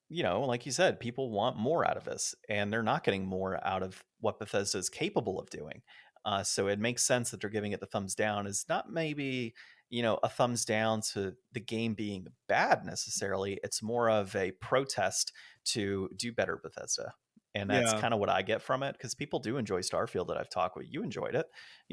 like you said, people want more out of this, and they're not getting more out of what Bethesda is capable of doing. So it makes sense that they're giving it the thumbs down. Is not maybe a thumbs down to the game being bad necessarily. It's more of a protest to do better, Bethesda. And that's Yeah. kind of what I get from it, because people do enjoy Starfield that I've talked with. You enjoyed it.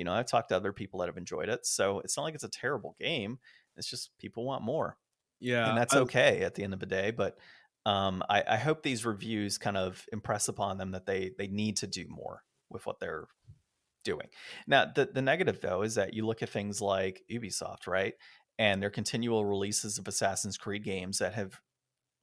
I've talked to other people that have enjoyed it. So it's not like it's a terrible game. It's just people want more, and Yeah. that's okay at the end of the day. But I hope these reviews kind of impress upon them that they need to do more with what they're doing. Now, the negative though is that you look at things like Ubisoft, right, and their continual releases of Assassin's Creed games that have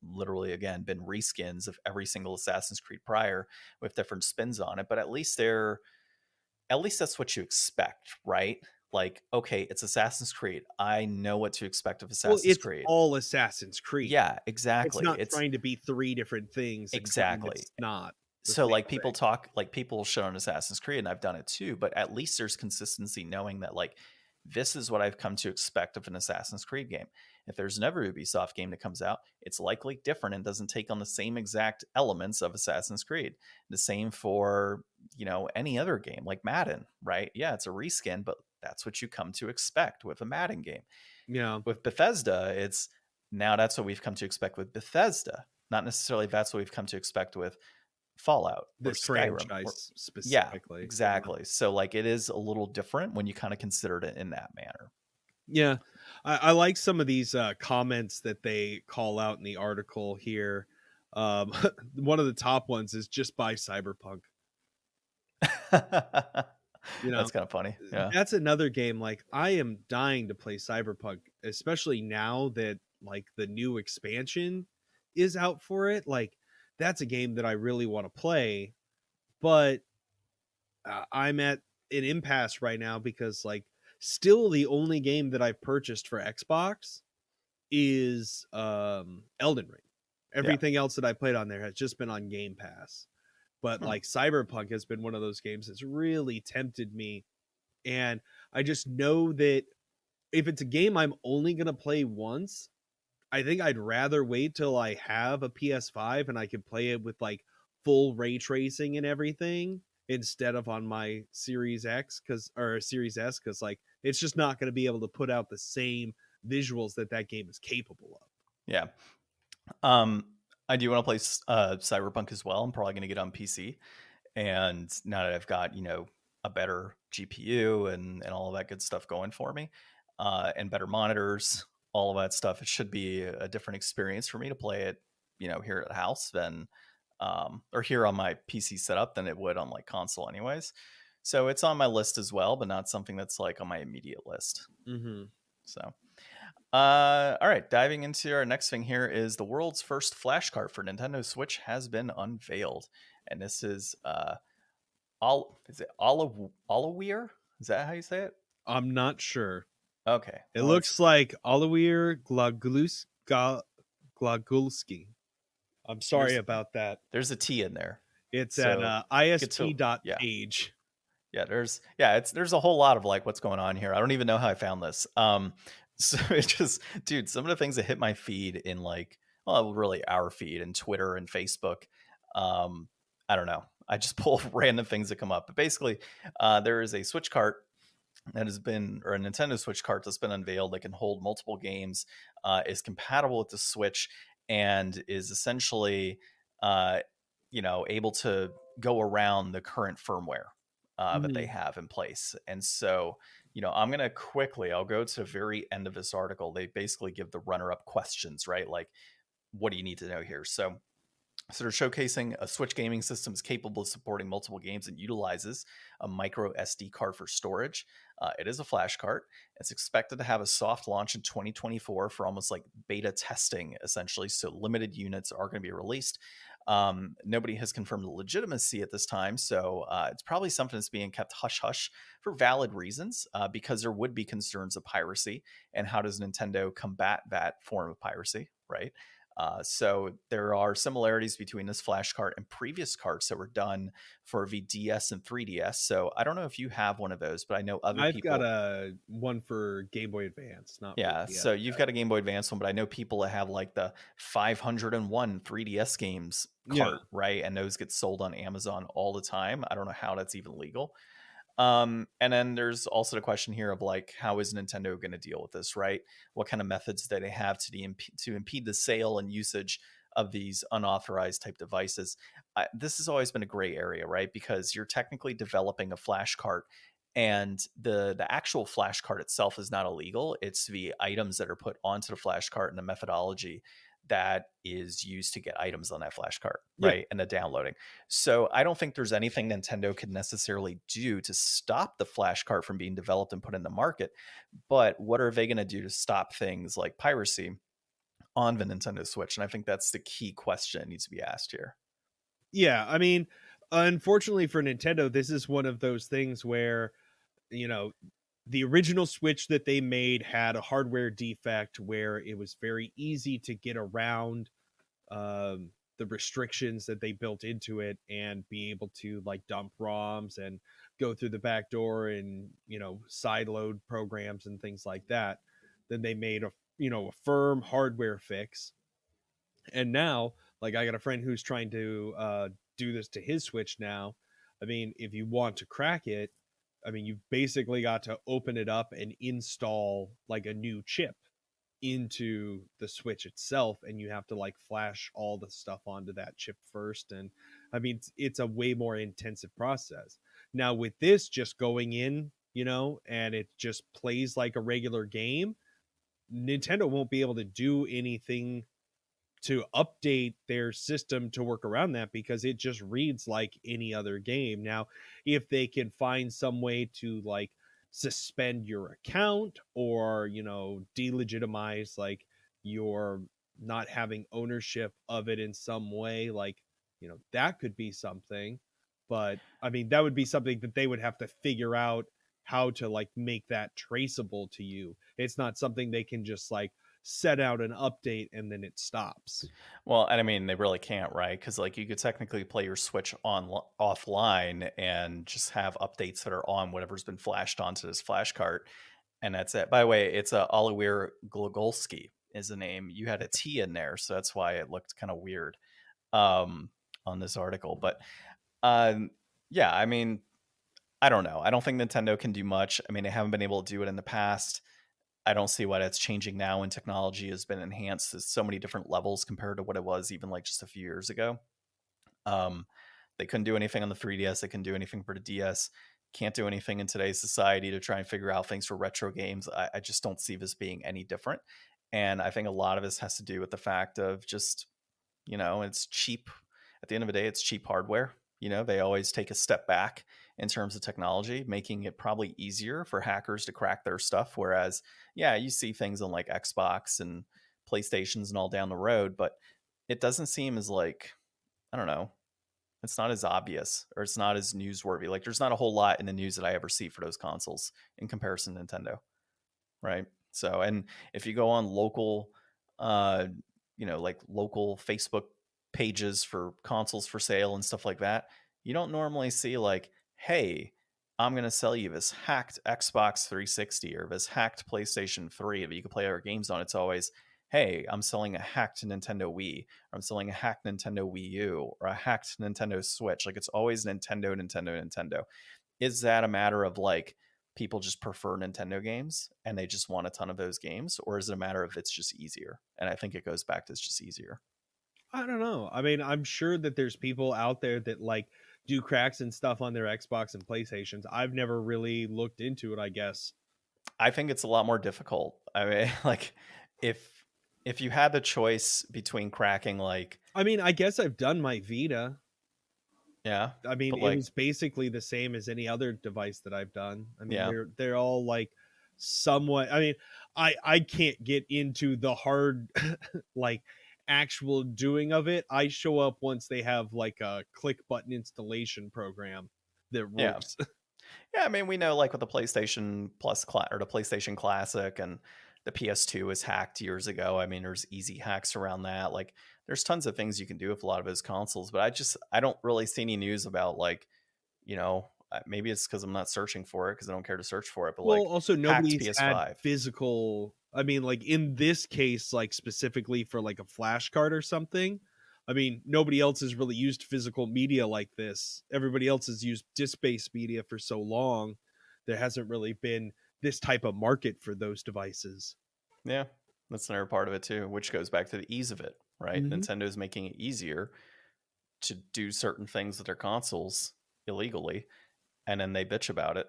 literally again been reskins of every single Assassin's Creed prior with different spins on it. But at least that's what you expect, right? Like, okay, it's Assassin's Creed. I know what to expect of Well, Assassin's it's Creed. all Assassin's Creed. Yeah, It's exactly. not It's trying to be 3 different things and claim exactly. it's not the So same like people thing. talk, like people shit on Assassin's Creed, and I've done it too, but at least there's consistency knowing that like this is what I've come to expect of an Assassin's Creed game. If there's another Ubisoft game that comes out, it's likely different and doesn't take on the same exact elements of Assassin's Creed. The same for, any other game like Madden, right? Yeah, it's a reskin, but that's what you come to expect with a Madden game. Yeah. With Bethesda, it's now that's what we've come to expect with Bethesda, not necessarily that's what we've come to expect with Fallout or This Skyrim or franchise yeah, specifically. Yeah. exactly. So like it is a little different when you kind of consider it in that manner. Yeah. I like some of these comments that they call out in the article here. One of the top ones is just buy Cyberpunk. You know, That's kind of funny. Yeah. that's another game. Like, I am dying to play Cyberpunk, especially now that like the new expansion is out for it. Like, that's a game that I really want to play, but I'm at an impasse right now because like still the only game that I've purchased for Xbox is Elden Ring. Yeah. Everything else that I played on there has just been on Game Pass. But Hmm. like Cyberpunk has been one of those games that's really tempted me. And I just know that if it's a game I'm only going to play once, I think I'd rather wait till I have a PS5 and I can play it with like full ray tracing and everything instead of on my Series X or Series S, because like it's just not going to be able to put out the same visuals that game is capable of. Yeah. I do want to play Cyberpunk as well. I'm probably going to get on PC, and now that I've got a better GPU and all of that good stuff going for me, and better monitors, all of that stuff, it should be a different experience for me to play it, here at the house than or here on my PC setup than it would on like console, anyways. So it's on my list as well, but not something that's like on my immediate list. Mm-hmm. So. All right, diving into our next thing here is the world's first flash cart for Nintendo Switch has been unveiled, and this is Oliwier? Is that how you say it? I'm not sure. Okay, It well, looks like Oliwier Glagulski. I'm sorry about that. there's a T in there, It's at so get to yeah. isp.page. Yeah, there's a whole lot of like what's going on here. I don't even know how I found this. So it's just, dude, some of the things that hit my feed in like, well, really our feed and Twitter and Facebook. I don't know. I just pull random things that come up. But basically, there is a Switch cart that has been, or a Nintendo Switch cart that's been unveiled that can hold multiple games, is compatible with the Switch, and is essentially, able to go around the current firmware that they Mhm. have in place. And so, I'll go to the very end of this article. They basically give the runner up questions, right? Like, what do you need to know here? So, So they're showcasing a Switch gaming system is capable of supporting multiple games and utilizes a micro SD card for storage. It is a flash card. It's expected to have a soft launch in 2024 for almost like beta testing, essentially. So limited units are going to be released. Nobody has confirmed the legitimacy at this time, so it's probably something that's being kept hush hush for valid reasons, because there would be concerns of piracy, and how does Nintendo combat that form of piracy, right? So there are similarities between this flash cart and previous carts that were done for the DS and 3DS. So I don't know if you have one of those, but I know other I've got people. a one for Game Boy Advance, not for Yeah, DS so you've yet. got a Game Boy Advance one, but I know people that have like the 501 3DS games Yeah. cart, right? And those get sold on Amazon all the time. I don't know how that's even legal. And then there's also the question here of like, how is Nintendo going to deal with this, right? What kind of methods do they have to impede the sale and usage of these unauthorized type devices? This has always been a gray area, right? Because you're technically developing a flash cart, and the actual flash cart itself is not illegal. It's the items that are put onto the flash cart and the methodology that is used to get items on that flash cart, Yeah. right? And the downloading. So I don't think there's anything Nintendo could necessarily do to stop the flash cart from being developed and put in the market. But what are they going to do to stop things like piracy on the Nintendo Switch? And I think that's the key question that needs to be asked here. Yeah, I mean, unfortunately for Nintendo, this is one of those things where, you know, the original Switch that they made had a hardware defect where it was very easy to get around the restrictions that they built into it and be able to like dump ROMs and go through the back door and, side load programs and things like that. Then they made a firm hardware fix. And now, like, I got a friend who's trying to do this to his Switch now. I mean, if you want to crack it, I mean, you've basically got to open it up and install like a new chip into the Switch itself, and you have to like flash all the stuff onto that chip first. And I mean, it's a way more intensive process. Now, with this just going in, and it just plays like a regular game, Nintendo won't be able to do anything to update their system to work around that because it just reads like any other game. Now, if they can find some way to like suspend your account or, delegitimize like your not having ownership of it in some way, like, that could be something. But I mean, that would be something that they would have to figure out how to like make that traceable to you. It's not something they can just like set out an update and then it stops. Well, and I mean, they really can't, right? Because like you could technically play your Switch on offline and just have updates that are on whatever's been flashed onto this flash cart, and that's it. By the way, it's a Oliwier Glogolski is the name. You had a T in there, so that's why it looked kind of weird on this article. But um, yeah, I mean, I don't know. I don't think Nintendo can do much. I mean, they haven't been able to do it in the past. I don't see why that's changing now, and technology has been enhanced to so many different levels compared to what it was even like just a few years ago. Um, they couldn't do anything on the 3DS. They couldn't do anything for the DS. Can't do anything in today's society to try and figure out things for retro games. I just don't see this being any different. And I think a lot of this has to do with the fact of just, it's cheap. At the end of the day, it's cheap hardware. They always take a step back in terms of technology, making it probably easier for hackers to crack their stuff. Whereas, yeah, you see things on like Xbox and PlayStations and all down the road, but it doesn't seem as like, I don't know, it's not as obvious or it's not as newsworthy. Like there's not a whole lot in the news that I ever see for those consoles in comparison to Nintendo, right? So, and if you go on local, uh, like local Facebook pages for consoles for sale and stuff like that, you don't normally see like, hey, I'm going to sell you this hacked Xbox 360 or this hacked PlayStation 3 that you can play our games on. It's always, hey, I'm selling a hacked Nintendo Wii, or I'm selling a hacked Nintendo Wii U, or a hacked Nintendo Switch. Like it's always Nintendo, Nintendo, Nintendo. Is that a matter of like people just prefer Nintendo games and they just want a ton of those games? Or is it a matter of it's just easier? And I think it goes back to it's just easier. I don't know. I mean, I'm sure that there's people out there that like do cracks and stuff on their Xbox and PlayStations. I've never really looked into it, I guess. I think it's a lot more difficult. I mean, like if you had the choice between cracking like I mean, I guess I've done my Vita. Yeah, I mean, but it like, was basically the same as any other device that I've done. I mean, yeah, they're all like somewhat. I mean, I can't get into the hard like actual doing of it. I show up once they have like a click button installation program that yeah. works. Yeah, I mean, we know like with the PlayStation Plus or the PlayStation Classic and the PS2 was hacked years ago. I mean, there's easy hacks around that. Like, there's tons of things you can do with a lot of his consoles, but I don't really see any news about like, maybe it's because I'm not searching for it because I don't care to search for it, but Well, like also hacked nobody's had PS5. physical. I mean, like in this case, like specifically for like a flash card or something. I mean, nobody else has really used physical media like this. Everybody else has used disc-based media for so long. There hasn't really been this type of market for those devices. Yeah, that's another part of it too, which goes back to the ease of it, right? Hmm. Nintendo's making it easier to do certain things with their consoles illegally, and then they bitch about it,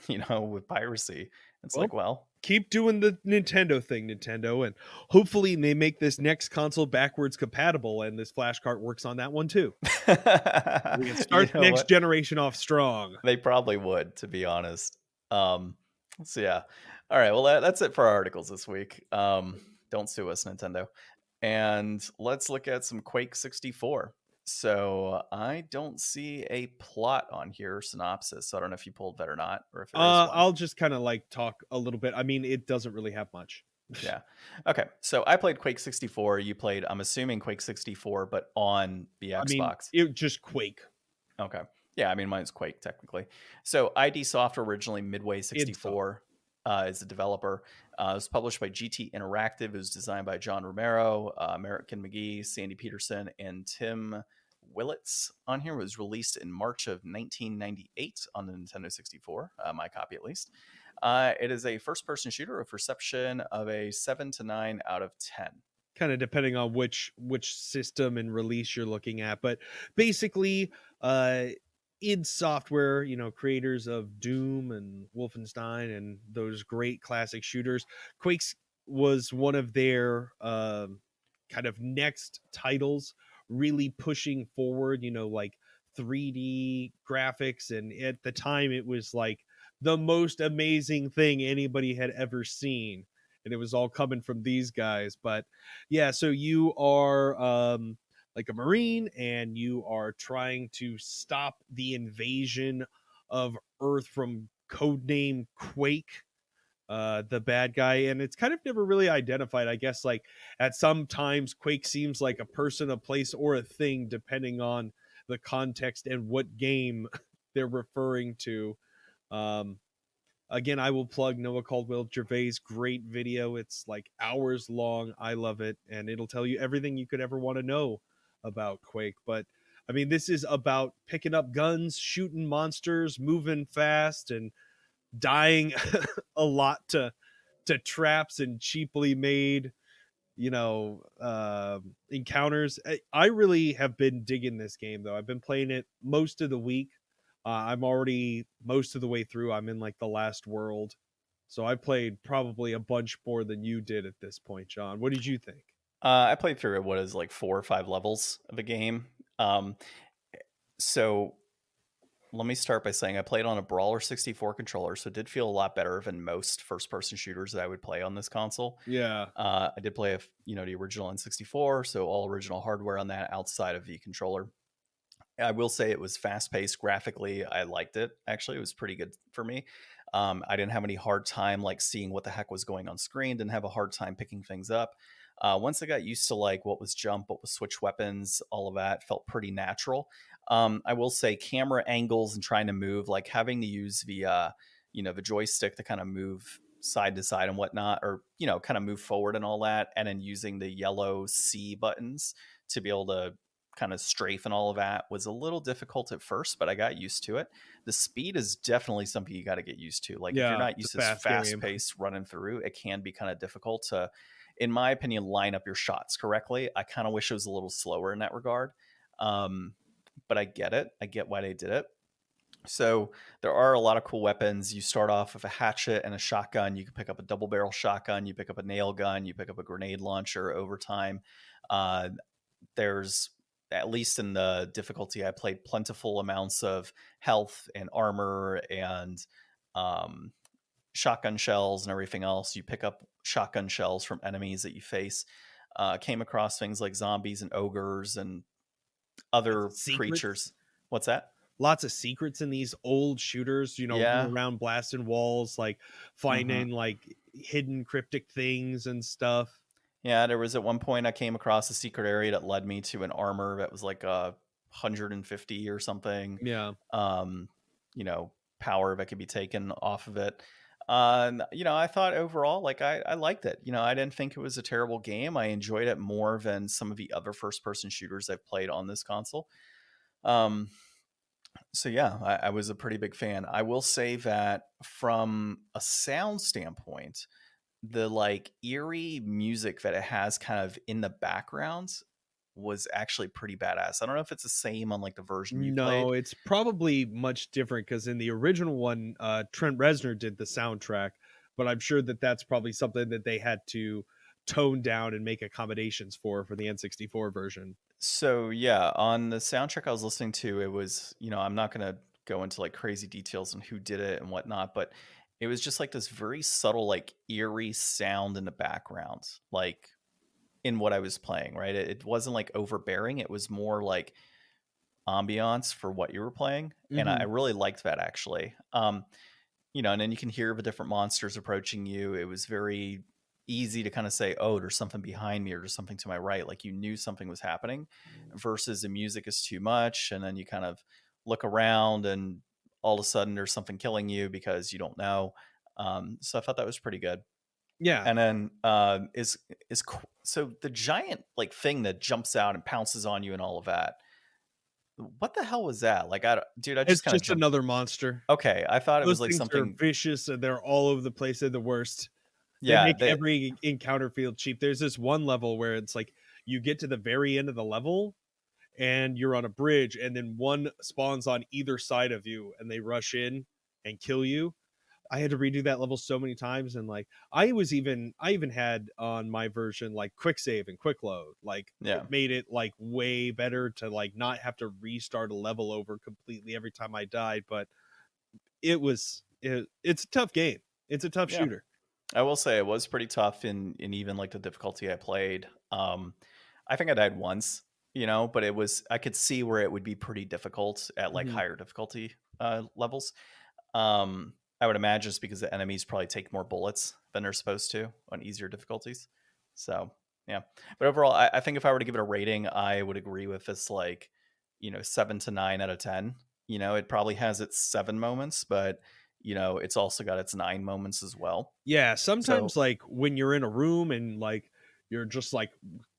with piracy. It's Well, like, well, keep doing the Nintendo thing, Nintendo, and hopefully they make this next console backwards compatible, and this flash cart works on that one too. We can you start the know next what? generation off strong. They probably would, to be honest. Um, so yeah. All right. Well, that's it for our articles this week. Don't sue us, Nintendo. And let's look at some Quake 64. So I don't see a plot on here, synopsis. So I don't know if you pulled that or not, or if there is one. I'll just kind of like talk a little bit. I mean, it doesn't really have much. Yeah. Okay. So I played Quake 64. You played, I'm assuming, Quake 64, but on the I mean, Xbox. it just Quake. Okay. Yeah, I mean, mine's Quake technically. So ID Soft originally Midway Id Soft. 64 is the developer. It was published by GT Interactive. It was designed by John Romero, American McGee, Sandy Peterson, and Tim Willits. On here, it was released in March of 1998 on the Nintendo 64, my copy at least. It is a first-person shooter with reception of a 7 to 9 out of 10. Kind of depending on which system and release you're looking at, but basically, id Software, creators of Doom and Wolfenstein and those great classic shooters, Quakes was one of their kind of next titles, really pushing forward, like 3D graphics, and at the time it was like the most amazing thing anybody had ever seen, and it was all coming from these guys. But yeah, so you are like a marine, and you are trying to stop the invasion of Earth from codename Quake, the bad guy. And it's kind of never really identified. I guess like at some times Quake seems like a person, a place, or a thing, depending on the context and what game they're referring to. um Again, I will plug Noah Caldwell Gervais' great video. It's like hours long. I love it, and it'll tell you everything you could ever want to know about Quake. But I mean, this is about picking up guns, shooting monsters, moving fast, and dying a lot to traps and cheaply made, encounters. I really have been digging this game, though. I've been playing it most of the week. I'm already most of the way through. I'm in like the last world, so I played probably a bunch more than you did at this point, John. What did you think? I played through what is like 4 or 5 levels of a game. So let me start by saying I played on a Brawler 64 controller, so it did feel a lot better than most first-person shooters that I would play on this console. Yeah. I did play, the original N64, so all original hardware on that outside of the controller. I will say it was fast-paced graphically. I liked it. Actually, it was pretty good for me. I didn't have any hard time like seeing what the heck was going on screen. Didn't have a hard time picking things up. Once I got used to like what was jump, what was switch weapons, all of that felt pretty natural. I will say camera angles and trying to move, like having to use the joystick to kind of move side to side and whatnot, or kind of move forward and all that, and then using the yellow C buttons to be able to kind of strafe and all of that was a little difficult at first, but I got used to it. The speed is definitely something you got to get used to. Like if you're Yeah, not it's a used to this fast fast game. pace running through, it can be kind of difficult to, in my opinion, line up your shots correctly. I kind of wish it was a little slower in that regard. But I get it. I get why they did it. So there are a lot of cool weapons. You start off with a hatchet and a shotgun. You can pick up a double barrel shotgun. You pick up a nail gun. You pick up a grenade launcher over time. there's, at least in the difficulty I played, plentiful amounts of health and armor and um, shotgun shells and everything else. You pick up shotgun shells from enemies that you face. Came across things like zombies and ogres and Lots of other secrets. creatures. What's that? Lots of secrets in these old shooters, Yeah. running around blasting walls, like Hmm. finding like hidden cryptic things and stuff. Yeah, there was at one point I came across a secret area that led me to an armor that was like a 150 or something. Yeah. Um, power that could be taken off of it. I thought overall, like I liked it. I didn't think it was a terrible game. I enjoyed it more than some of the other first person shooters I've played on this console. Um, so yeah, I was a pretty big fan. I will say that from a sound standpoint, the like eerie music that it has kind of in the background was actually pretty badass. I don't know if it's the same on like the version you No, played. it's probably much different because in the original one, Trent Reznor did the soundtrack, but I'm sure that that's probably something that they had to tone down and make accommodations for the N64 version. So yeah, on the soundtrack I was listening to, it was, I'm not gonna go into like crazy details on who did it and whatnot, but it was just like this very subtle, like eerie sound in the background, like in what I was playing, right? It wasn't like overbearing. It was more like ambiance for what you were playing. And I Hmm. really liked that actually. And then you can hear the different monsters approaching you. It was very easy to kind of say, oh, there's something behind me or there's something to my right. Like you knew something was happening versus the music is too much. And then you kind of look around and all of a sudden there's something killing you because you don't know. So I thought that was pretty good. Yeah. And then so the giant like thing that jumps out and pounces on you and all of that. What the hell was that? Like, dude, I It's just kind of just jumped. another monster. Okay, I thought it Those was like things are something. vicious and they're all over the place. They're the worst. They Yeah, make that. every encounter feel cheap. There's this one level where it's like you get to the very end of the level and you're on a bridge and then one spawns on either side of you and they rush in and kill you. I had to redo that level so many times and like I even had on my version like quick save and quick load. Like it Yeah, made it like way better to like not have to restart a level over completely every time I died, but it's a tough game. It's a tough yeah. shooter. I will say it was pretty tough in even like the difficulty I played. I think I died once, but I could see where it would be pretty difficult at like Mhm. higher difficulty levels. I would imagine just because the enemies probably take more bullets than they're supposed to on easier difficulties. So yeah, but overall, I think if I were to give it a rating, I would agree with this like 7 to 9 out of 10. It probably has its 7 moments, but it's also got its 9 moments as well. Yeah, So sometimes like when you're in a room and like you're just like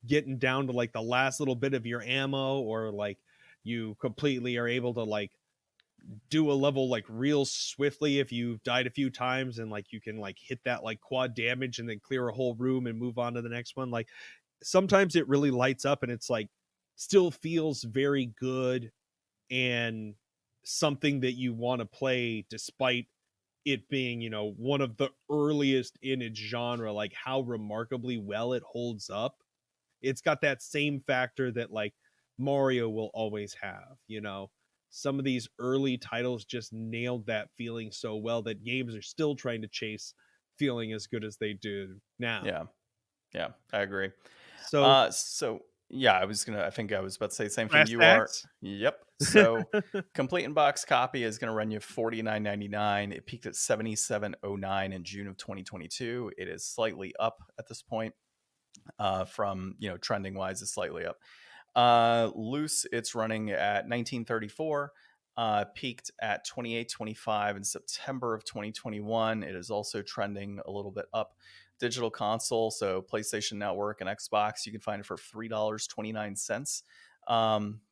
getting down to like the last little bit of your ammo or like you completely are able to like do a level like real swiftly if you've died a few times and like you can like hit that like quad damage and then clear a whole room and move on to the next one. Like sometimes it really lights up and it's like still feels very good and something that you want to play despite it being, one of the earliest in its genre, like how remarkably well it holds up. It's got that same factor that like Mario will always have. Some of these early titles just nailed that feeling so well that games are still trying to chase feeling as good as they do now. yeah, yeah, I agree. So So yeah, I think I was about to say the same thing brass you are. tacks. Yep. So complete in box copy is going to run you $49.99. It peaked at $77.09 in June of 2022. It is slightly up at this point. From trending wise, is slightly up. Loose, it's running at 1934. Peaked at 28.25 in September of 2021. It is also trending a little bit up. Digital console, so PlayStation Network and Xbox, you can find it for $3.29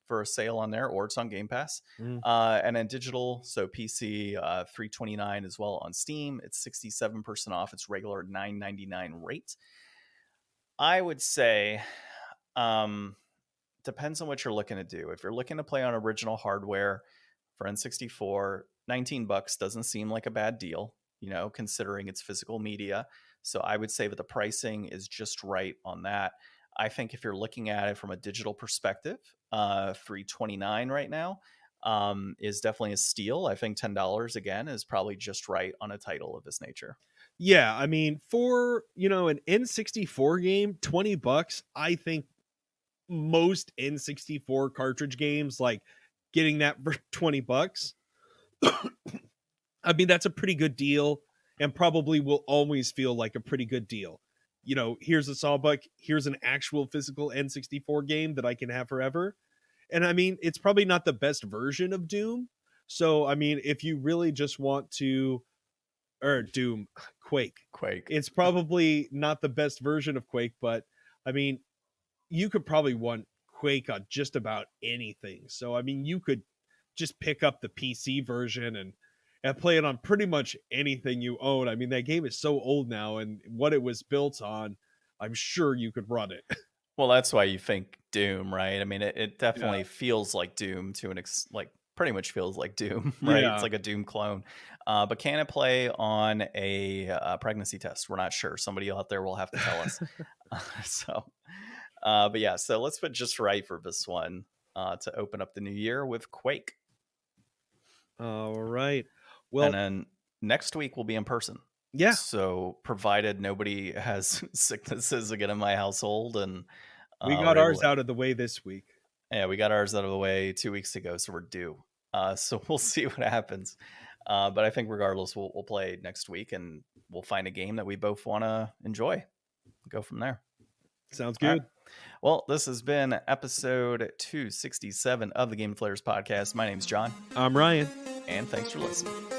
for a sale on there, or it's on Game Pass. Mm. And then digital, so PC, $3.29 as well on Steam. It's 67% off its regular $9.99 rate. I would say, um, depends on what you're looking to do. If you're looking to play on original hardware for N64, 19 bucks doesn't seem like a bad deal, considering it's physical media. So I would say that the pricing is just right on that. I think if you're looking at it from a digital perspective, $329 right now is definitely a steal. I think $10 again is probably just right on a title of this nature. Yeah, I mean, for an N64 game, $20, I think most N64 cartridge games, like getting that for $20, I mean, that's a pretty good deal, and probably will always feel like a pretty good deal. Here's a sawbuck, here's an actual physical N64 game that I can have forever. And I mean, it's probably not the best version of Doom. So, I mean, if you really just want to, or Doom, Quake, it's probably not the best version of Quake, but I mean, you could probably want Quake on just about anything. So, I mean, you could just pick up the PC version and play it on pretty much anything you own. I mean, that game is so old now, and what it was built on, I'm sure you could run it. Well, that's why you think Doom, right? I mean, it definitely feels like Doom to like pretty much feels like Doom, right? Yeah. It's like a Doom clone. But can it play on a pregnancy test? We're not sure. Somebody out there will have to tell us. But yeah, so let's put just right for this one to open up the new year with Quake. All right. Well, and then next week we'll be in person. Yeah. So provided nobody has sicknesses again in my household, and we got ours out of the way this week. Yeah, we got ours out of the way 2 weeks ago, so we're due. So we'll see what happens. But I think regardless, we'll play next week, and we'll find a game that we both want to enjoy. Go from there. Sounds good. Right. Well, this has been episode 267 of the Game Deflators Podcast. My name's John. I'm Ryan. And thanks for listening.